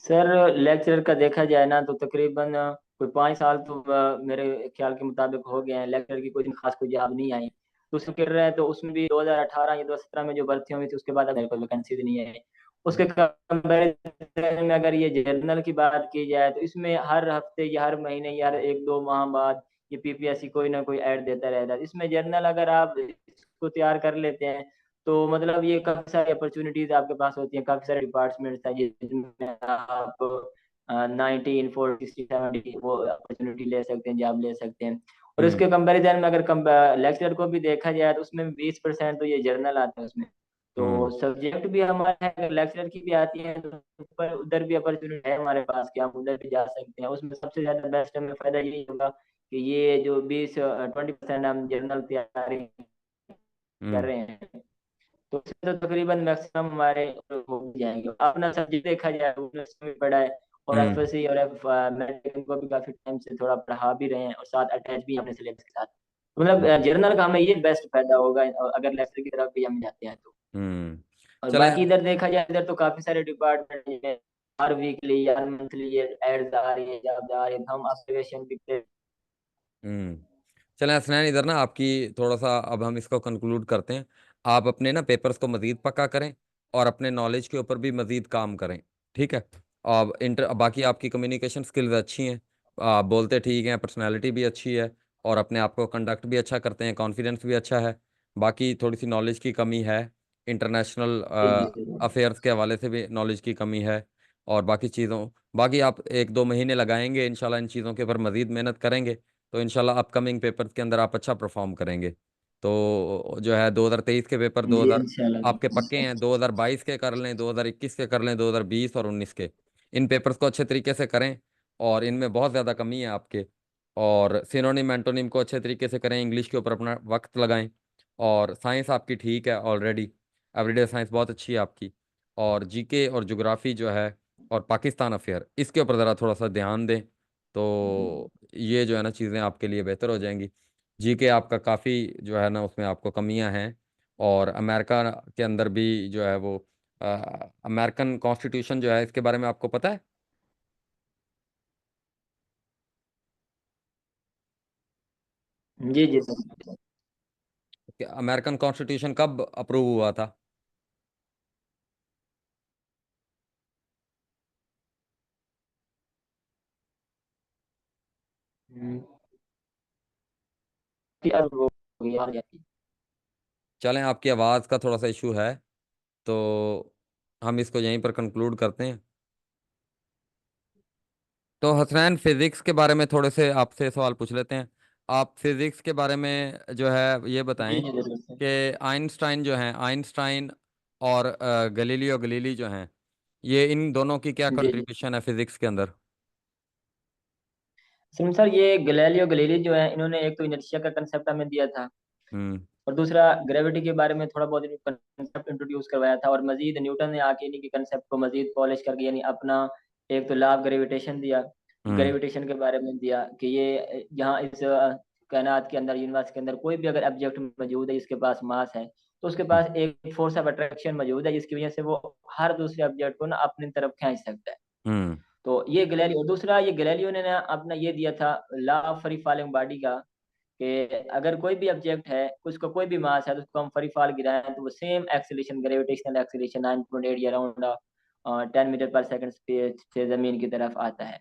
सर लेक्चरर का देखा जाए ना तो तकरीबन कोई 5 साल तो मेरे ख्याल के मुताबिक हो गए हैं, लेक्चरर की कोई खास कोई जॉब नहीं आई। तो उसमें कर रहे हैं, तो उसमें भी 2018 या 2017 में जो भर्ती हुई थी उसके बाद अब मेरे को वैकेंसी नहीं आई। उसके कंपैरिजन में अगर ये जर्नल की बात की जाए तो इसमें हर हफ्ते या हर महीने या हर 1-2 माह बाद ये पीपीएससी कोई ना कोई ऐड देता रहता है। इसमें जर्नल अगर आप इसको तैयार कर लेते हैं तो मतलब ये काफी सारी अपॉर्चुनिटीज आपके पास होती हैं, काफी सारे डिपार्टमेंट्स हैं जिसमें आप 19 40 60 70 वो अपॉर्चुनिटी ले सकते हैं, जॉब ले सकते हैं। और हम्म। इसके कंपैरिजन में अगर लेक्चर को भी देखा जाए तो उसमें 20% तो ये जर्नल आते हैं उसमें। तो हम्म। सब्जेक्ट भी हमारे हैं, अगर लेक्चर की भी आती है तो ऊपर उधर भी अपॉर्चुनिटी है हमारे पास कि हम उधर भी जा सकते हैं। उसमें सबसे ज्यादा बेस्ट हमें फायदा यही होगा कि ये जो 20-20% हम जर्नल तैयारी कर हम्म। रहे हैं तो उससे तो तकरीबन मैक्सिमम हमारे हो भी जाएंगे। अपना सब्जेक्ट देखा जाए उसमें भी पढ़ा है, और एफ हम्म। एस सी और एफ मेडिकल को भी काफी टाइम से थोड़ा पढ़ा भी रहे हैं और साथ अटैच भी हैं अपने सिलेबस के साथ। मतलब जर्नल का हमें ये बेस्ट फायदा होगा अगर लेक्चर की तरफ भी हम जाते हैं तो। हम्म। और चलें। बाकी इधर देखा जाए इधर तो काफी सारे डिपार्टमेंट हैं, हर वीकली या हर मंथली ये एड्स आ रही है, जॉब आ रही है, तो हम ऑब्जर्वेशन भी हम्म। चलें हसनैन, इधर ना आपकी थोड़ा सा, अब हम इसको कंक्लूड करते हैं। आप अपने ना पेपर्स को मज़ीद पक्का करें और अपने नॉलेज के ऊपर भी मज़ीद काम करें, ठीक है? अब बाकी आपकी कम्युनिकेशन स्किल्स अच्छी हैं, आप बोलते ठीक हैं, पर्सनैलिटी भी अच्छी है, और अपने आप को कंडक्ट भी अच्छा करते हैं, कॉन्फिडेंस भी अच्छा है। बाकी थोड़ी सी नॉलेज की कमी है, इंटरनेशनल जी जी जरूर। अफेयर्स के हवाले से भी नॉलेज की कमी है। और बाकी आप 1-2 महीने लगाएंगे इंशाल्लाह, इन चीज़ों के ऊपर मज़ीद मेहनत करेंगे, तो इंशाल्लाह अपकमिंग पेपर्स के अंदर आप अच्छा परफॉर्म करेंगे। तो जो है 2023 के पेपर, जी 2000 आपके पक्के इंशाल्लाह। हैं, 2022 के कर लें, 2021 के कर लें, 2020 और 19 के। इन पेपर्स को अच्छे तरीके से करें, और इनमें बहुत ज़्यादा कमी है आपके। और सिनोनिम एंटोनिम को अच्छे तरीके से करें, इंग्लिश के ऊपर अपना वक्त लगाएं। और साइंस आपकी ठीक है ऑलरेडी, एवरीडे साइंस बहुत अच्छी है आपकी। और जीके और ज्योग्राफी जो है, और पाकिस्तान अफेयर, इसके ऊपर ज़रा थोड़ा सा ध्यान दें, तो ये जो है ना चीज़ें आपके लिए बेहतर हो जाएंगी। जीके आपका काफ़ी जो है ना उसमें आपको कमियां हैं। और अमेरिका के अंदर भी जो है वो अमेरिकन कॉन्स्टिट्यूशन जो है, इसके बारे में आपको पता है जी जी सर। कि अमेरिकन कॉन्स्टिट्यूशन कब अप्रूव हुआ था? हम्म, फिर अब वो हो गया आ जाती। चलें, आपकी आवाज़ का थोड़ा सा इशू है, तो हम इसको यहीं पर कंक्लूड करते हैं। तो हसनैन, फिजिक्स के बारे में थोड़े से आपसे सवाल पूछ लेते हैं। आप फिजिक्स के बारे में जो है ये जी बताएं जी जरूर सर। कि आइंस्टाइन जो हैं, आइंस्टाइन और गलीलियो गलीली जो हैं, ये इन दोनों की क्या जी जी। कंट्रीब्यूशन है फिजिक्स के अंदर? सर ये गैलीलियो गैलीली जो है, इन्होंने एक तो इनर्शिया का कंसेप्ट हमें दिया था, हम्म। और दूसरा ग्रेविटी के बारे में थोड़ा बहुत कंसेप्ट इंट्रोड्यूस करवाया था, और मजीद न्यूटन ने आके इन्हीं के कंसेप्ट को मजीद पॉलिश करके यानी अपना एक तो लॉ ऑफ ग्रेविटेशन दिया, हम्म। ग्रेविटेशन के बारे में दिया कि ये यहाँ इस कायनात के अंदर, यूनिवर्स के अंदर कोई भी अगर ऑब्जेक्ट मौजूद है जिसके पास मास है, तो उसके पास एक फोर्स ऑफ अट्रैक्शन मौजूद है जिसकी वजह से वो हर दूसरे ऑब्जेक्ट को ना अपनी तरफ खींच सकता है। हम्म। तो ये गैलीलियो, और दूसरा ये गैलीलियो ने ना अपना ये दिया था law of free falling body का, कि अगर कोई भी ऑब्जेक्ट है, उसका कोई भी मास है, तो उसको हम फ्री फॉल गिराएं तो वो सेम एक्सीलरेशन, ग्रेविटेशनल एक्सीलरेशन 9.8 या अराउंड 10 मीटर पर सेकंड स्पीड से जमीन की तरफ आता है।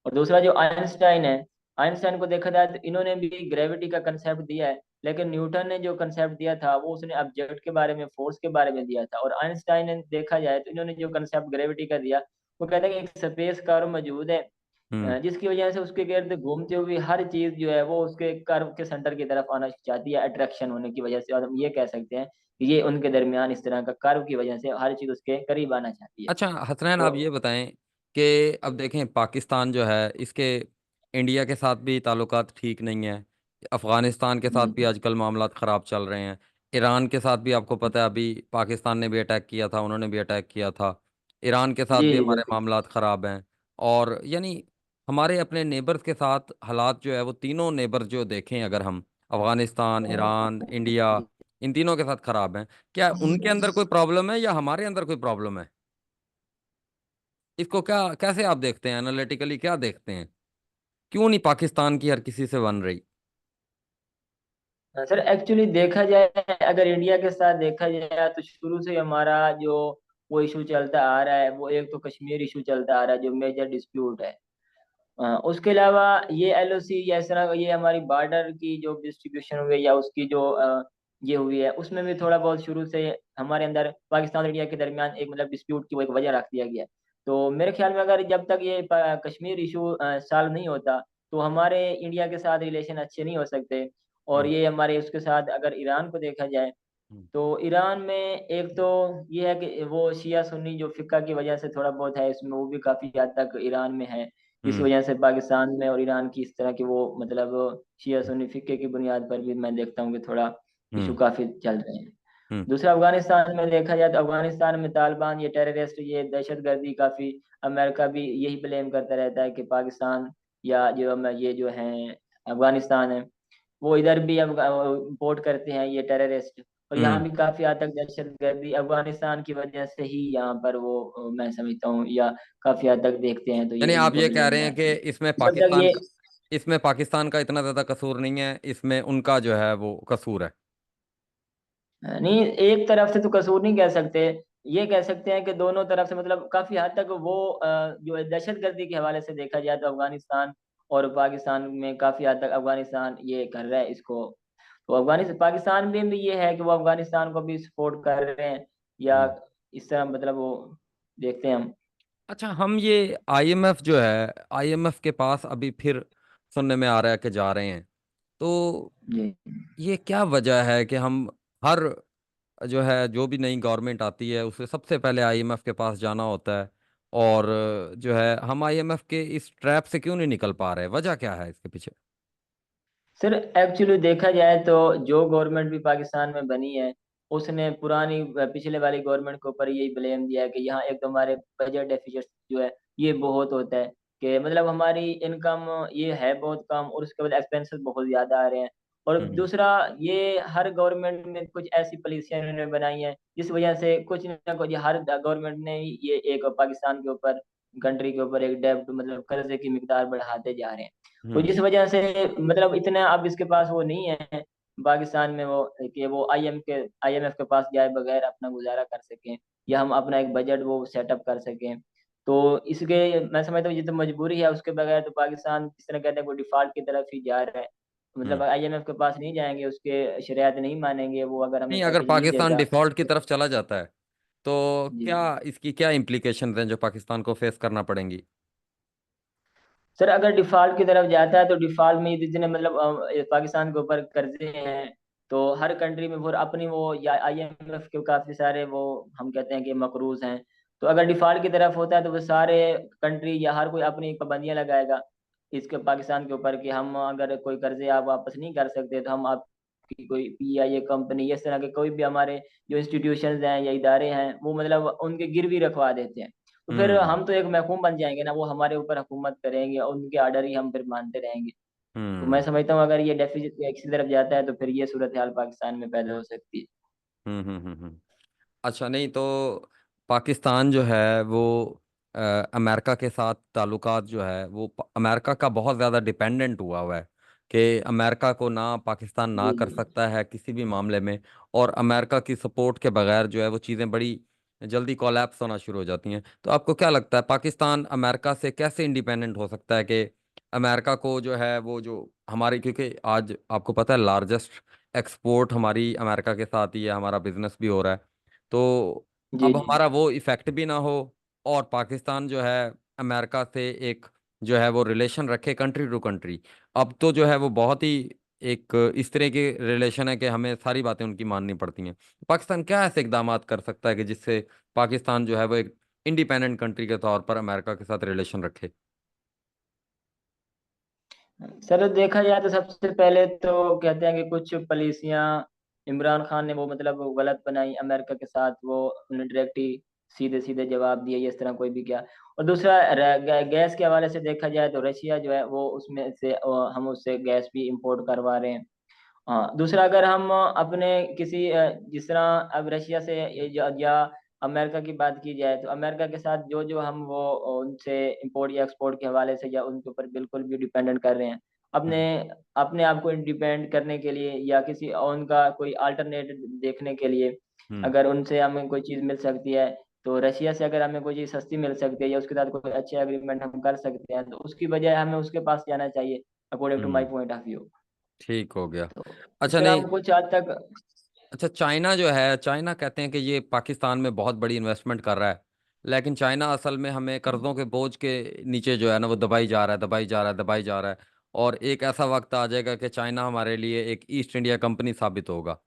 और दूसरा जो आइंस्टाइन है, आइंस्टाइन को देखा जाए तो इन्होंने भी ग्रेविटी का कंसेप्ट दिया है, लेकिन न्यूटन ने जो कंसेप्ट दिया था वो उसने ऑब्जेक्ट के बारे में, फोर्स के बारे में दिया था, और आइंस्टाइन ने देखा जाए तो इन्होंने जो कंसेप्ट ग्रेविटी का दिया, वो कहते हैं कि एक स्पेस कर्व मौजूद है, हम्म। जिसकी वजह से उसके गिर्द घूमते हुए हर चीज जो है वो उसके कर्व के सेंटर की तरफ आना चाहती है, अट्रैक्शन होने की वजह से, और हम ये कह सकते हैं कि ये उनके दरमियान इस तरह का कर्व की वजह से हर चीज उसके करीब आना चाहती है। अच्छा हसनैन, तो आप ये बताएं कि अब देखें पाकिस्तान जो है इसके इंडिया के साथ भी ताल्लुकात ठीक नहीं है। अफ़गानिस्तान के साथ जी भी आजकल मामलात ख़राब चल रहे हैं। ईरान के साथ भी आपको पता है, अभी पाकिस्तान ने भी अटैक किया था, उन्होंने भी अटैक किया था। ईरान के साथ जी भी जी हमारे बिल्कुल। मामलात ख़राब हैं। और यानी हमारे अपने नेबर्स के साथ हालात जो है वो तीनों नेबर जो देखें अगर हम, अफ़गानिस्तान, ईरान, इंडिया, इन तीनों के साथ ख़राब हैं। क्या उनके अंदर कोई प्रॉब्लम है या हमारे अंदर कोई प्रॉब्लम है? इसको क्या, कैसे आप देखते हैं, एनालिटिकली क्या देखते हैं? क्यों नहीं पाकिस्तान की हर किसी से बन रही? सर एक्चुअली देखा जाए, अगर इंडिया के साथ देखा जाए तो शुरू से हमारा जो वो इशू चलता आ रहा है, वो एक तो कश्मीर इशू चलता आ रहा है जो मेजर डिस्प्यूट है। उसके अलावा ये एलओसी या इस तरह ये हमारी बॉर्डर की जो डिस्ट्रीब्यूशन हुई है या उसकी जो ये हुई है, उसमें भी थोड़ा बहुत शुरू से हमारे अंदर पाकिस्तान और इंडिया के दरमियान एक मतलब डिस्प्यूट की वो एक वजह रख दिया गया है। तो मेरे ख्याल में अगर जब तक ये कश्मीर इशू सॉल्व नहीं होता, तो हमारे इंडिया के साथ रिलेशन अच्छे नहीं हो सकते। और हम्म। ये हमारे उसके साथ अगर ईरान को देखा जाए, हम्म। तो ईरान में एक तो ये है कि वो शिया सुन्नी जो फिक्का की वजह से थोड़ा बहुत है इसमें, वो भी काफी हद तक ईरान में है। इस हम्म। वजह से पाकिस्तान में और ईरान की इस तरह की वो मतलब शिया सुन्नी फिक्के की बुनियाद पर भी मैं देखता हूँ कि थोड़ा इशू हम्म। काफी चल रहे हैं। हम्म। दूसरा अफगानिस्तान में देखा जाए तो अफगानिस्तान में तालिबान, ये टेररिस्ट, ये दहशतगर्दी काफी, अमेरिका भी यही ब्लेम करता रहता है कि पाकिस्तान या जो ये जो है अफगानिस्तान है, वो इधर भी अब इम्पोर्ट करते हैं ये टेररिस्ट। और यहाँ हम्म। भी काफी हद तक दहशतगर्दी अफगानिस्तान की वजह से ही यहाँ पर वो मैं समझता हूँ, या काफी हद तक देखते हैं तो ये यानी इन्हीं आप को ये कह ब्लेम रहे हैं कि जाती है। इसमें जब तक पाकिस्तान ये का, इसमें पाकिस्तान का इतना ज्यादा कसूर नहीं है, इसमें उनका जो है वो कसूर है। नहीं, एक तरफ से तो कसूर नहीं कह सकते, ये कह सकते हैं कि दोनों तरफ से मतलब काफी हद तक वो जो दहशतगर्दी के हवाले से देखा जाए तो अफगानिस्तान और पाकिस्तान में काफी हद तक अफगानिस्तान ये कर रहा है इसको। तो अफगानिस्तान पाकिस्तान में भी ये है कि वो अफगानिस्तान को भी सपोर्ट कर रहे हैं, या हम्म। इस तरह मतलब वो देखते हैं हम। अच्छा, हम ये आईएमएफ जो है, आईएमएफ के पास अभी फिर सुनने में आ रहा है कि जा रहे हैं। तो जी ये क्या वजह है कि हम हर जो है, जो भी नई गवर्नमेंट आती है उसे सबसे पहले आईएमएफ के पास जाना होता है? और जो है हम आईएमएफ के इस ट्रैप से क्यों नहीं निकल पा रहे? वजह क्या है इसके पीछे? सर एक्चुअली देखा जाए तो जो गवर्नमेंट भी पाकिस्तान में बनी है, उसने पुरानी पिछले वाली गवर्नमेंट के ऊपर यही ब्लेम दिया है कि यहाँ एक तो हमारे बजट डेफिसिट जो है ये बहुत होता है, कि मतलब हमारी इनकम ये है बहुत कम और उसके बाद एक्सपेंसेस बहुत ज्यादा आ रहे हैं। और हम्म। दूसरा, ये हर गवर्नमेंट ने कुछ ऐसी पॉलिसियां इन्होंने बनाई हैं जिस वजह से कुछ ना कुछ हर गवर्नमेंट ने ये एक पाकिस्तान के ऊपर, कंट्री के ऊपर एक डेब्ट मतलब कर्जे की मिकदार बढ़ाते जा रहे हैं। तो हम्म। जिस वजह से मतलब इतना अब इसके पास वो नहीं है पाकिस्तान में वो, कि वो आईएमएफ के पास जाए बगैर अपना गुजारा कर सकें, या हम अपना एक बजट वो सेटअप कर सकें। तो इसके मैं समझता हूँ ये तो मजबूरी है, उसके बगैर तो पाकिस्तान जिस तरह कहते हैं वो डिफॉल्ट की तरफ ही जा रहा है। मतलब हम्म। आईएमएफ के पास नहीं जाएंगे, उसके शरियत नहीं मानेंगे वो, अगर हमें नहीं, अगर पैकेज नहीं पाकिस्तान देता। डिफॉल्ट की तरफ चला जाता है तो जी क्या, इसकी क्या इम्प्लीकेशंस हैं जो पाकिस्तान को फेस करना पड़ेंगी? सर, अगर डिफॉल्ट की तरफ जाता है तो डिफॉल्ट में जितने मतलब पाकिस्तान के ऊपर कर्जे हैं, तो हर कंट्री में फिर अपनी वो या आईएमएफ के काफी सारे वो हम कहते हैं कि मकरूज हैं, तो अगर डिफॉल्ट की तरफ होता है तो वो सारे कंट्री या हर कोई अपनी पाबंदियां लगाएगा इसके पाकिस्तान के ऊपर कि हम अगर कोई कर्जे आप वापस नहीं कर सकते तो हम आपकी कोई पीआईए कंपनी इस तरह के कोई भी हमारे जो इंस्टीट्यूशंस हैं या इदारे हैं वो मतलब उनके गिरवी रखवा देते हैं। तो फिर हम्म। हम तो एक महकूम बन जाएंगे ना, वो हमारे ऊपर हुकूमत करेंगे और उनके आर्डर ही हम फिर मानते रहेंगे। तो मैं हम्म। समझता हूँ अगर ये डेफिसिट इसी तरफ जाता है तो फिर ये सूरत हाल पाकिस्तान में पैदा हो सकती है। अच्छा, नहीं तो पाकिस्तान जो है वो अ, अमेरिका के साथ ताल्लुकात जो है वो अमेरिका का बहुत ज़्यादा डिपेंडेंट हुआ हुआ है कि अमेरिका को ना पाकिस्तान ना जी कर जी सकता है किसी भी मामले में। और अमेरिका की सपोर्ट के बगैर जो है वो चीज़ें बड़ी जल्दी कोलैप्स होना शुरू हो जाती हैं। तो आपको क्या लगता है पाकिस्तान अमेरिका से कैसे इंडिपेंडेंट हो सकता है कि अमेरिका को जो है वो जो हमारी, क्योंकि आज आपको पता है लार्जेस्ट एक्सपोर्ट हमारी अमेरिका के साथ ही है, हमारा बिजनेस भी हो रहा है। तो जी अब जी। हमारा वो इफेक्ट भी ना हो और पाकिस्तान जो है अमेरिका से एक जो है वो रिलेशन रखे कंट्री टू कंट्री। अब तो जो है वो बहुत ही एक इस तरह के रिलेशन है कि हमें सारी बातें उनकी माननी पड़ती हैं। पाकिस्तान क्या ऐसे इकदाम कर सकता है कि जिससे पाकिस्तान जो है वो एक इंडिपेंडेंट कंट्री के तौर पर अमेरिका के साथ रिलेशन रखे? सर देखा जाए तो सबसे पहले तो कहते हैं कि कुछ पॉलिसियां इमरान खान ने वो मतलब वो गलत बनाई अमेरिका के साथ, वो उन्हें डायरेक्ट ही सीधे सीधे जवाब दिए, इस तरह कोई भी क्या। और दूसरा गैस के हवाले से देखा जाए तो रशिया जो है वो उसमें से हम उससे गैस भी इंपोर्ट करवा रहे हैं। हाँ, दूसरा अगर हम अपने किसी जिस तरह अब रशिया से या अमेरिका की बात की जाए तो अमेरिका के साथ जो जो हम वो उनसे इंपोर्ट या एक्सपोर्ट के हवाले से या उनके ऊपर बिल्कुल भी डिपेंडेंट कर रहे हैं अपने हम्म। अपने आप को इंडिपेंडेंट करने के लिए या किसी और उनका कोई अल्टरनेट देखने के लिए, हम्म। अगर उनसे हमें कोई चीज़ मिल सकती है तो रशिया से अगर हमें कोई चीज़ सस्ती मिल सकती है या उसके साथ कोई अच्छे एग्रीमेंट हम कर सकते हैं तो उसकी बजाय हमें उसके पास जाना चाहिए, according to my hmm. Point of view. ठीक हो गया। तो अच्छा, इससे नहीं। हम कुछ हद तक। अच्छा, चाइना जो है, चाइना कहते हैं कि ये पाकिस्तान में बहुत बड़ी इन्वेस्टमेंट कर रहा है, लेकिन चाइना असल में हमें कर्जों के बोझ के नीचे जो है ना वो दबाई जा रहा है, दबाई जा रहा है, दबाई जा रहा है। और एक ऐसा वक्त आ जाएगा कि चाइना हमारे लिए एक ईस्ट इंडिया कंपनी साबित होगा।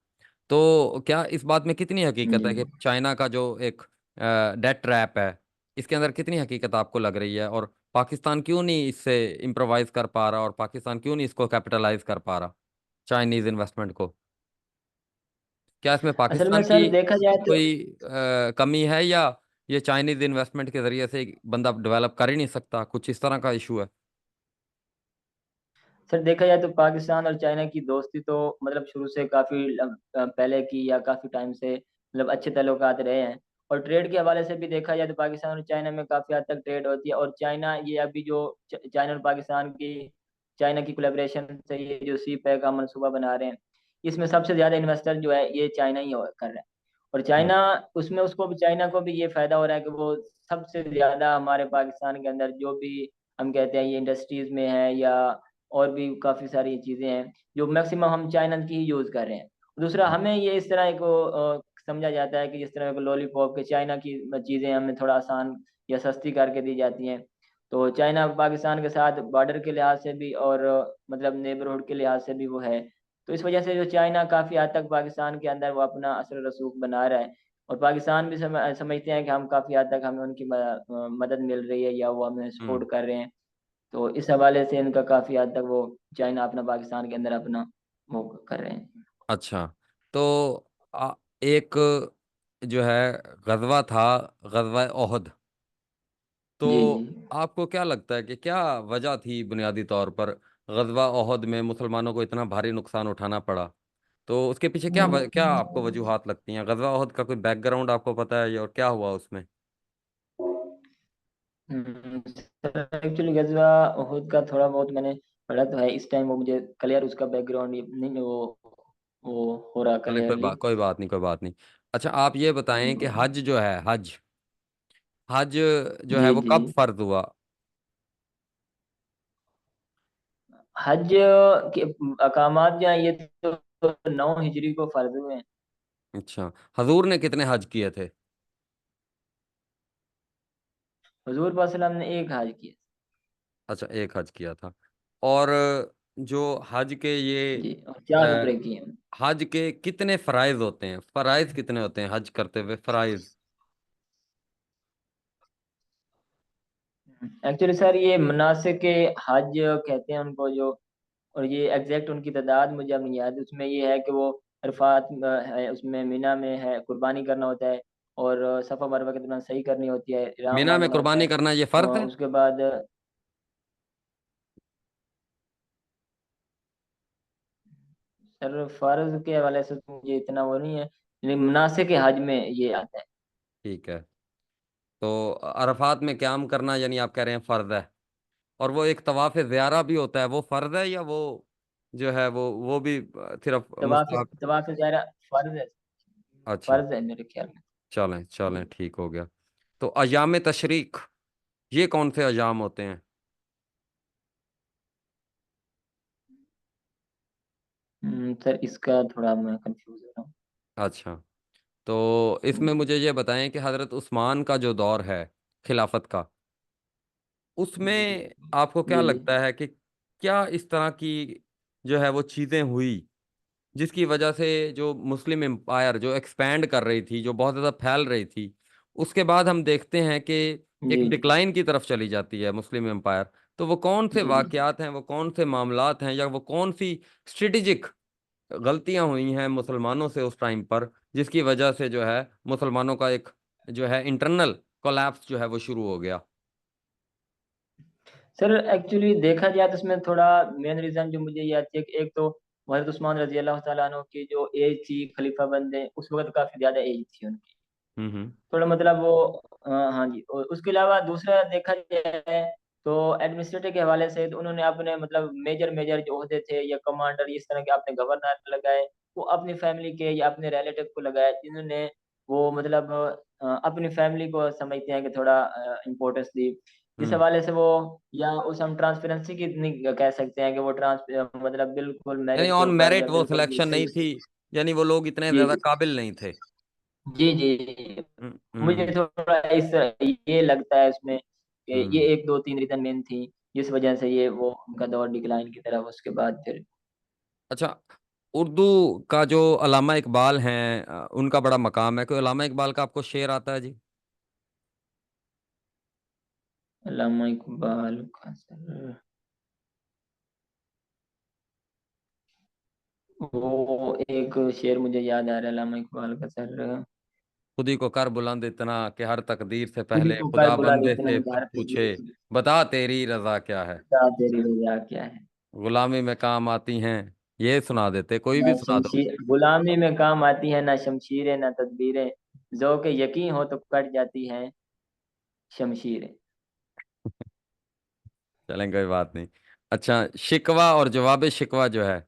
तो क्या इस बात में कितनी हकीकत जी। है कि चाइना का जो एक डेट ट्रैप है, इसके अंदर कितनी हकीकत आपको लग रही है? और पाकिस्तान क्यों नहीं इससे इम्प्रोवाइज कर पा रहा, और पाकिस्तान क्यों नहीं इसको कैपिटलाइज कर पा रहा चाइनीज इन्वेस्टमेंट को? क्या इसमें असल में पाकिस्तान की सर देखा जाए तो, कोई कमी है, या ये चाइनीज इन्वेस्टमेंट के जरिए से बंदा डेवलप कर ही नहीं सकता, कुछ इस तरह का इशू है? सर देखा जाए तो पाकिस्तान और चाइना की दोस्ती तो मतलब शुरू से काफी पहले की या काफी टाइम से मतलब अच्छे ताल्लुकात रहे हैं। और ट्रेड के हवाले से भी देखा जाए तो पाकिस्तान और चाइना में काफी हद तक ट्रेड होती है। और चाइना ये अभी जो चाइना और पाकिस्तान की चाइना की कोलेब्रेशन से ये जो सी पैक का मनसूबा बना रहे हैं, इसमें सबसे ज्यादा इन्वेस्टर जो है ये चाइना ही कर रहा है। और हम्म। चाइना उसमें उसको भी चाइना को भी ये फायदा हो रहा है कि वो सबसे ज्यादा हमारे पाकिस्तान के अंदर जो भी हम कहते हैं ये इंडस्ट्रीज में है या और भी काफ़ी सारी चीज़ें हैं जो मैक्सिमम हम चाइना की ही यूज़ कर रहे हैं। दूसरा हमें ये इस तरह को समझा जाता है कि जिस तरह को लॉलीपॉप के चाइना की चीज़ें हमें थोड़ा आसान या सस्ती करके दी जाती हैं। तो चाइना पाकिस्तान के साथ बॉर्डर के लिहाज से भी और मतलब नेबरहुड के लिहाज से भी वो है। तो इस वजह से जो चाइना काफ़ी हद तक पाकिस्तान के अंदर वो अपना असर रसूख बना रहा है। और पाकिस्तान भी समझते हैं कि हम काफ़ी हद तक हमें उनकी मदद मिल रही है या वो हमें हम्म। सपोर्ट कर रहे हैं। तो इस हवाले से इनका काफी हद तक वो चाइना अपना पाकिस्तान के अंदर अपना वो कर रहे हैं। अच्छा, तो एक जो है गजवा था, गजवा ओहद। तो जी जी। आपको क्या लगता है कि क्या वजह थी बुनियादी तौर पर गजवा ओहद में मुसलमानों को इतना भारी नुकसान उठाना पड़ा? तो उसके पीछे क्या आपको वजूहात लगती हैं? गजवा ओहद का कोई बैकग्राउंड आपको पता है, और क्या हुआ उसमें? एक्चुअली गजवा उहुद का थोड़ा बहुत मैंने पढ़ा तो है, इस टाइम वो मुझे क्लियर उसका बैकग्राउंड नहीं वो हो रहा चले, क्लियरली। कोई बात नहीं, कोई बात नहीं। अच्छा, आप ये बताएं कि हज जो है, हज हज जो है जी वो जी। कब फर्ज हुआ? हज के अकामात जो है ये तो 9 हिजरी को फर्ज हुए हैं। अच्छा, हजूर ने कितने हज किए थे? हुजूर पाक सल्लल्लाहु अलैहि वसल्लम ने एक हज किया। अच्छा, एक हज किया था। और जो हज के ये जी, और 4 उम्रे अ, की हैं। हज के कितने फराइज होते हैं? फराइज कितने होते हैं हज करते हुए, फराइज? एक्चुअली सर ये मनासिक के हज कहते हैं उनको जो, और ये एग्जैक्ट उनकी तादाद मुझे अब नहीं याद। उसमें ये है कि वो अरफात है, उसमें मीना में है कुर्बानी करना होता है, और सफ़ा मरवा के दौरान सही करनी होती है, इराम मीना में बांधना होता कुर्बानी है। करना ये फर्ज है? उसके बाद सर फर्ज के हवाले से तो मुझे इतना वो नहीं है, लेकिन मुनासिक के हज में ये आता है। ठीक है। तो अरफात में क्याम करना यानी आप कह रहे हैं फर्ज है। और वो एक तवाफ ज़ियारा भी होता है, वो फर्ज है या वो जो है वो भी सिर्फ तवाफ मुस्तहब? तवाफ ज़ाहिरा फर्ज है। अच्छा। फर्ज है मेरे ख्याल में। चलें चलें, जी। ठीक हो गया। तो अयाम तशरीक, ये कौन से अयाम होते हैं? सर इसका थोड़ा मैं कंफ्यूज हो रहा हूँ। अच्छा। तो इसमें मुझे ये बताएं कि हज़रत उस्मान का जो दौर है खिलाफत का, जी उसमें आपको क्या जी जी। लगता है कि क्या इस तरह की जो है वो चीज़ें हुई जिसकी वजह से जो मुस्लिम एम्पायर जो एक्सपैंड कर रही थी, जो बहुत ज़्यादा फैल रही थी, उसके बाद हम देखते हैं कि एक जी जी डिक्लाइन की तरफ चली जाती है मुस्लिम एम्पायर। तो वो कौन से जी जी। वाक़यात हैं, वो कौन से मामलात हैं, या वो कौन सी स्ट्रेटेजिक गलतियां हुई हैं मुसलमानों से उस टाइम पर, जिसकी वजह से जो है मुसलमानों का एक जो है इंटरनल कोलैप्स जो है वो शुरू हो गया? सर एक्चुअली देखा जाए तो इसमें थोड़ा मेन रीजन जो मुझे याद है कि एक तो हज़रत उस्मान रजी अल्लाह तआला अन्हु की जो एज थी खलीफा बनते उस वक्त काफी ज्यादा एज थी उनकी। हम्म। थोड़ा मतलब वो हाँ जी। और उसके अलावा दूसरा देखा जाए तो एडमिनिस्ट्रेटिव के हवाले से तो उन्होंने अपने मतलब मेजर मेजर जो ओहदे थे या कमांडर इस तरह के अपने गवर्नर लगाए, वो अपनी फैमिली के या अपने रिलेटिव को लगाए जिन्होंने वो मतलब अपनी फैमिली को समझते हैं कि थोड़ा इम्पोर्टेंस दी। जिस हम्म। हवाले से वो, या उस हम ट्रांसपेरेंसी की इतनी कह सकते हैं कि वो मतलब बिल्कुल यानी मेरिट के ऑन ऊपर या मेरिट वो बिल्कुल सिलेक्शन सही। नहीं थी, यानी वो लोग इतने जी ज्यादा जी काबिल नहीं थे। जी जी। मुझे हम्म। थोड़ा इस ये लगता है इसमें कि ये हम्म। एक दो तीन रीजन मेन थी जिस वजह से ये वो उनका दौर डिक्लाइन की तरफ उसके बाद फिर। अच्छा। उर्दू का जो अल्लामा इकबाल हैं, उनका बड़ा मकाम है। कोई अल्लामा इकबाल का आपको शेर आता है जी? अल्लामा इकबाल का सर, वो एक शेर मुझे याद आ रहा है अल्लामा इकबाल का सर। खुदी को कर बुलंद इतना कि हर तकदीर से खुदी पहले को कर खुदा बुला बंदे इतना से इजहार पूछे, तकदीर से, बता तेरी रजा क्या है, बता तेरी रजा क्या है। गुलामी में काम आती हैं। ये सुना देते, कोई ना भी सुना दो। शमशीर गुलामी में काम आती है, ना शमशीरें ना तदबीरें, ज़ौक़ यकीन हो तो कट जाती हैं शमशीरें। चलें, कोई बात नहीं। अच्छा, शिकवा और जवाब शिकवा जो है,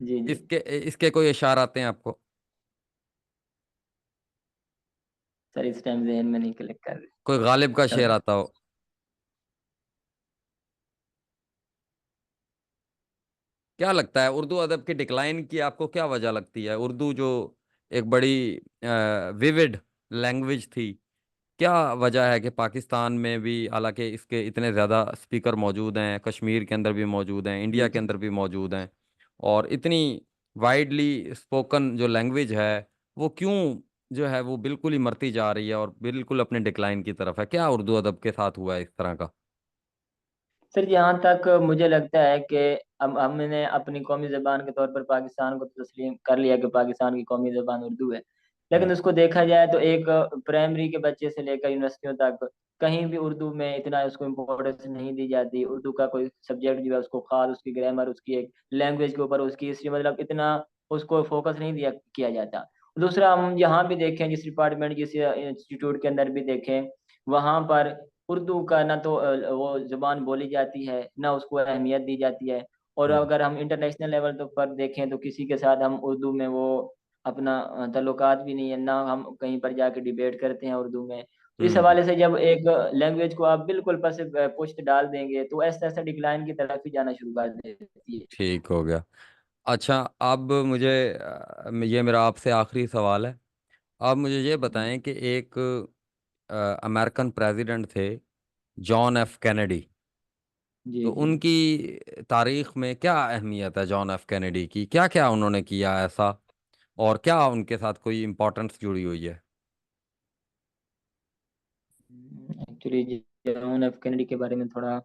जी जी। इसके इसके कोई इशारा आते हैं आपको? सर इस टाइम ज़हन में नहीं क्लिक कर कोई गालिब का शेर रहा। आता हो? क्या लगता है उर्दू अदब के डिक्लाइन की आपको क्या वजह लगती है? उर्दू जो एक बड़ी विविड लैंग्वेज थी, क्या वजह है कि पाकिस्तान में भी, हालांकि इसके इतने ज़्यादा स्पीकर मौजूद हैं, कश्मीर के अंदर भी मौजूद हैं, जी इंडिया के जी। अंदर भी मौजूद हैं, और इतनी वाइडली स्पोकन जो लैंग्वेज है, वो क्यों जो है वो बिल्कुल ही मरती जा रही है और बिल्कुल अपने डिक्लाइन की तरफ है? क्या उर्दू अदब के साथ हुआ है इस तरह का? सर जहाँ तक मुझे लगता है कि अब हमने अपनी कौमी ज़बान के तौर पर पाकिस्तान को तो तस्लीम कर लिया कि पाकिस्तान की कौमी ज़बान उर्दू है। हम्म। लेकिन उसको देखा जाए तो एक प्राइमरी के बच्चे से लेकर यूनिवर्सिटियों तक कहीं भी उर्दू में इतना उसको इम्पोर्टेंस नहीं दी जाती। उर्दू का कोई सब्जेक्ट जो है उसको ख़ास उसकी ग्रामर, उसकी एक लैंग्वेज के ऊपर, उसकी हिस्ट्री, मतलब इतना उसको फोकस नहीं दिया किया जाता। दूसरा हम यहाँ भी देखें, जिस डिपार्टमेंट जिस इंस्टीट्यूट के अंदर भी देखें, वहाँ पर उर्दू का ना तो वो ज़ुबान बोली जाती है, ना उसको अहमियत दी जाती है। और हम्म। अगर हम इंटरनेशनल लेवल तो पर देखें तो किसी के साथ हम उर्दू में वो अपना ताल्लुकात भी नहीं है, ना हम कहीं पर जाके डिबेट करते हैं उर्दू में। तो इस हम्म। हवाले से जब एक लैंग्वेज को आप बिल्कुल पस पुश्त डाल देंगे तो ऐसा-ऐसा डिक्लाइन की तरफ ही जाना शुरू कर देती है। ठीक हो गया। अच्छा, अब मुझे ये मेरा आपसे आखिरी सवाल है। आप मुझे ये बताएं कि एक अमेरिकन प्रेसिडेंट थे, जॉन एफ कैनेडी। जी, तो जी। उनकी तारीख में क्या अहमियत है जॉन एफ कैनेडी की? क्या क्या उन्होंने किया ऐसा, और क्या उनके साथ कोई इम्पोर्टेंस जुड़ी हुई है? एक्चुअली जी जॉन एफ कैनेडी के बारे में थोड़ा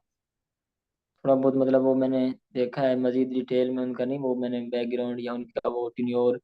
थोड़ा बहुत मतलब वो मैंने देखा है, मजीद डिटेल में उनका नहीं, वो मैंने बैकग्राउंड या उनका वो टीन्योर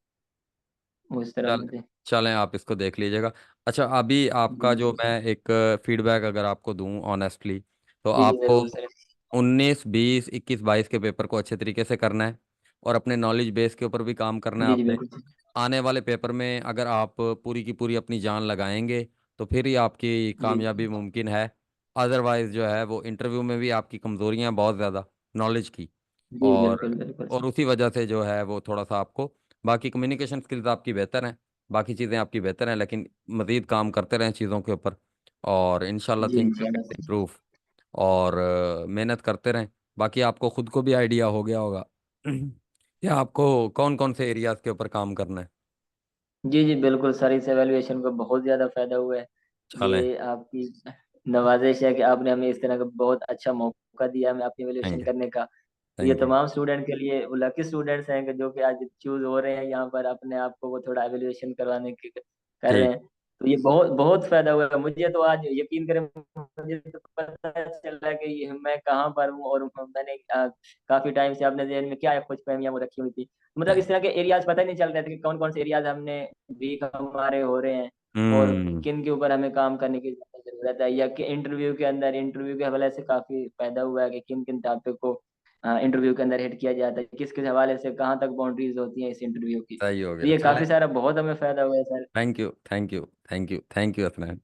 वो इस तरह चल में थे। चलें, आप इसको देख लीजिएगा। अच्छा, अभी जी आपका जो बिल्कुल सर। मैं एक फीडबैक अगर आपको दूं ऑनेस्टली, तो जी जी आपको जरूर सर। 19, 20, 21, 22 के पेपर को अच्छे तरीके से करना है, और अपने नॉलेज बेस के ऊपर भी काम करना है जी जी आपने। बिल्कुल सर। आने वाले पेपर में अगर आप पूरी की पूरी अपनी जान लगाएंगे, तो फिर ही आपकी जी कामयाबी मुमकिन है। अदरवाइज जो है वो इंटरव्यू में भी आपकी कमजोरियां हैं बहुत ज़्यादा, नॉलेज की। जी और बिल्कुल बिल्कुल और सर। उसी वजह से जो है वो थोड़ा सा आपको, बाकी कम्युनिकेशन स्किल्स आपकी बेहतर हैं, बाकी चीज़ें आपकी बेहतर हैं, लेकिन मज़ीद काम करते रहें चीज़ों के ऊपर, और इंशाल्लाह जी थिंग्स विल इंशाल्लाह गेट सर। इम्प्रूव। और मेहनत करते रहें। बाकी आपको खुद को भी आइडिया हो गया होगा कि आपको कौन कौन से एरियाज के ऊपर काम करना है। जी जी बिल्कुल सर, इस एवेल्युएशन का बहुत ज़्यादा फायदा हुआ है। चलें। ये आपकी नवाजिश है कि आपने हमें इस तरह का बहुत अच्छा मौका दिया हमें अपनी एवेल्युएशन थैंक यू। करने का। तो ये थैंक यू। तमाम स्टूडेंट के लिए वो लकी स्टूडेंट्स हैं कि जो कि आज चूज हो रहे हैं यहाँ पर अपने आप को वो थोड़ा एवेल्युएशन करवाने की कर रहे ठीक। हैं। तो ये बहुत बहुत फायदा हुआ है मुझे तो आज, यकीन करें मुझे तो पता चला कि मैं कहाँ पर हूँ, और मैंने काफी टाइम से अपने जहन में क्या खुश फहमियां वो रखी हुई थी। मतलब इस तरह के एरियाज पता ही नहीं चल रहे थे कि कौन कौन से एरियाज हमने वीक हमारे हो रहे हैं, और हम्म। किन के ऊपर हमें काम करने की ज़्यादा ज़रूरत है, या कि इंटरव्यू के अंदर इंटरव्यू के हवाले से काफ़ी फ़ायदा हुआ है कि किन किन टॉपिक को इंटरव्यू के अंदर हिट किया जाता है, किस किस हवाले से कहाँ तक बाउंड्रीज होती हैं इस इंटरव्यू की। सही हो तो गया, ये चलें। काफ़ी सारा बहुत हमें फ़ायदा हुआ है sir. Thank you, thank you, thank you, thank you, असलैन।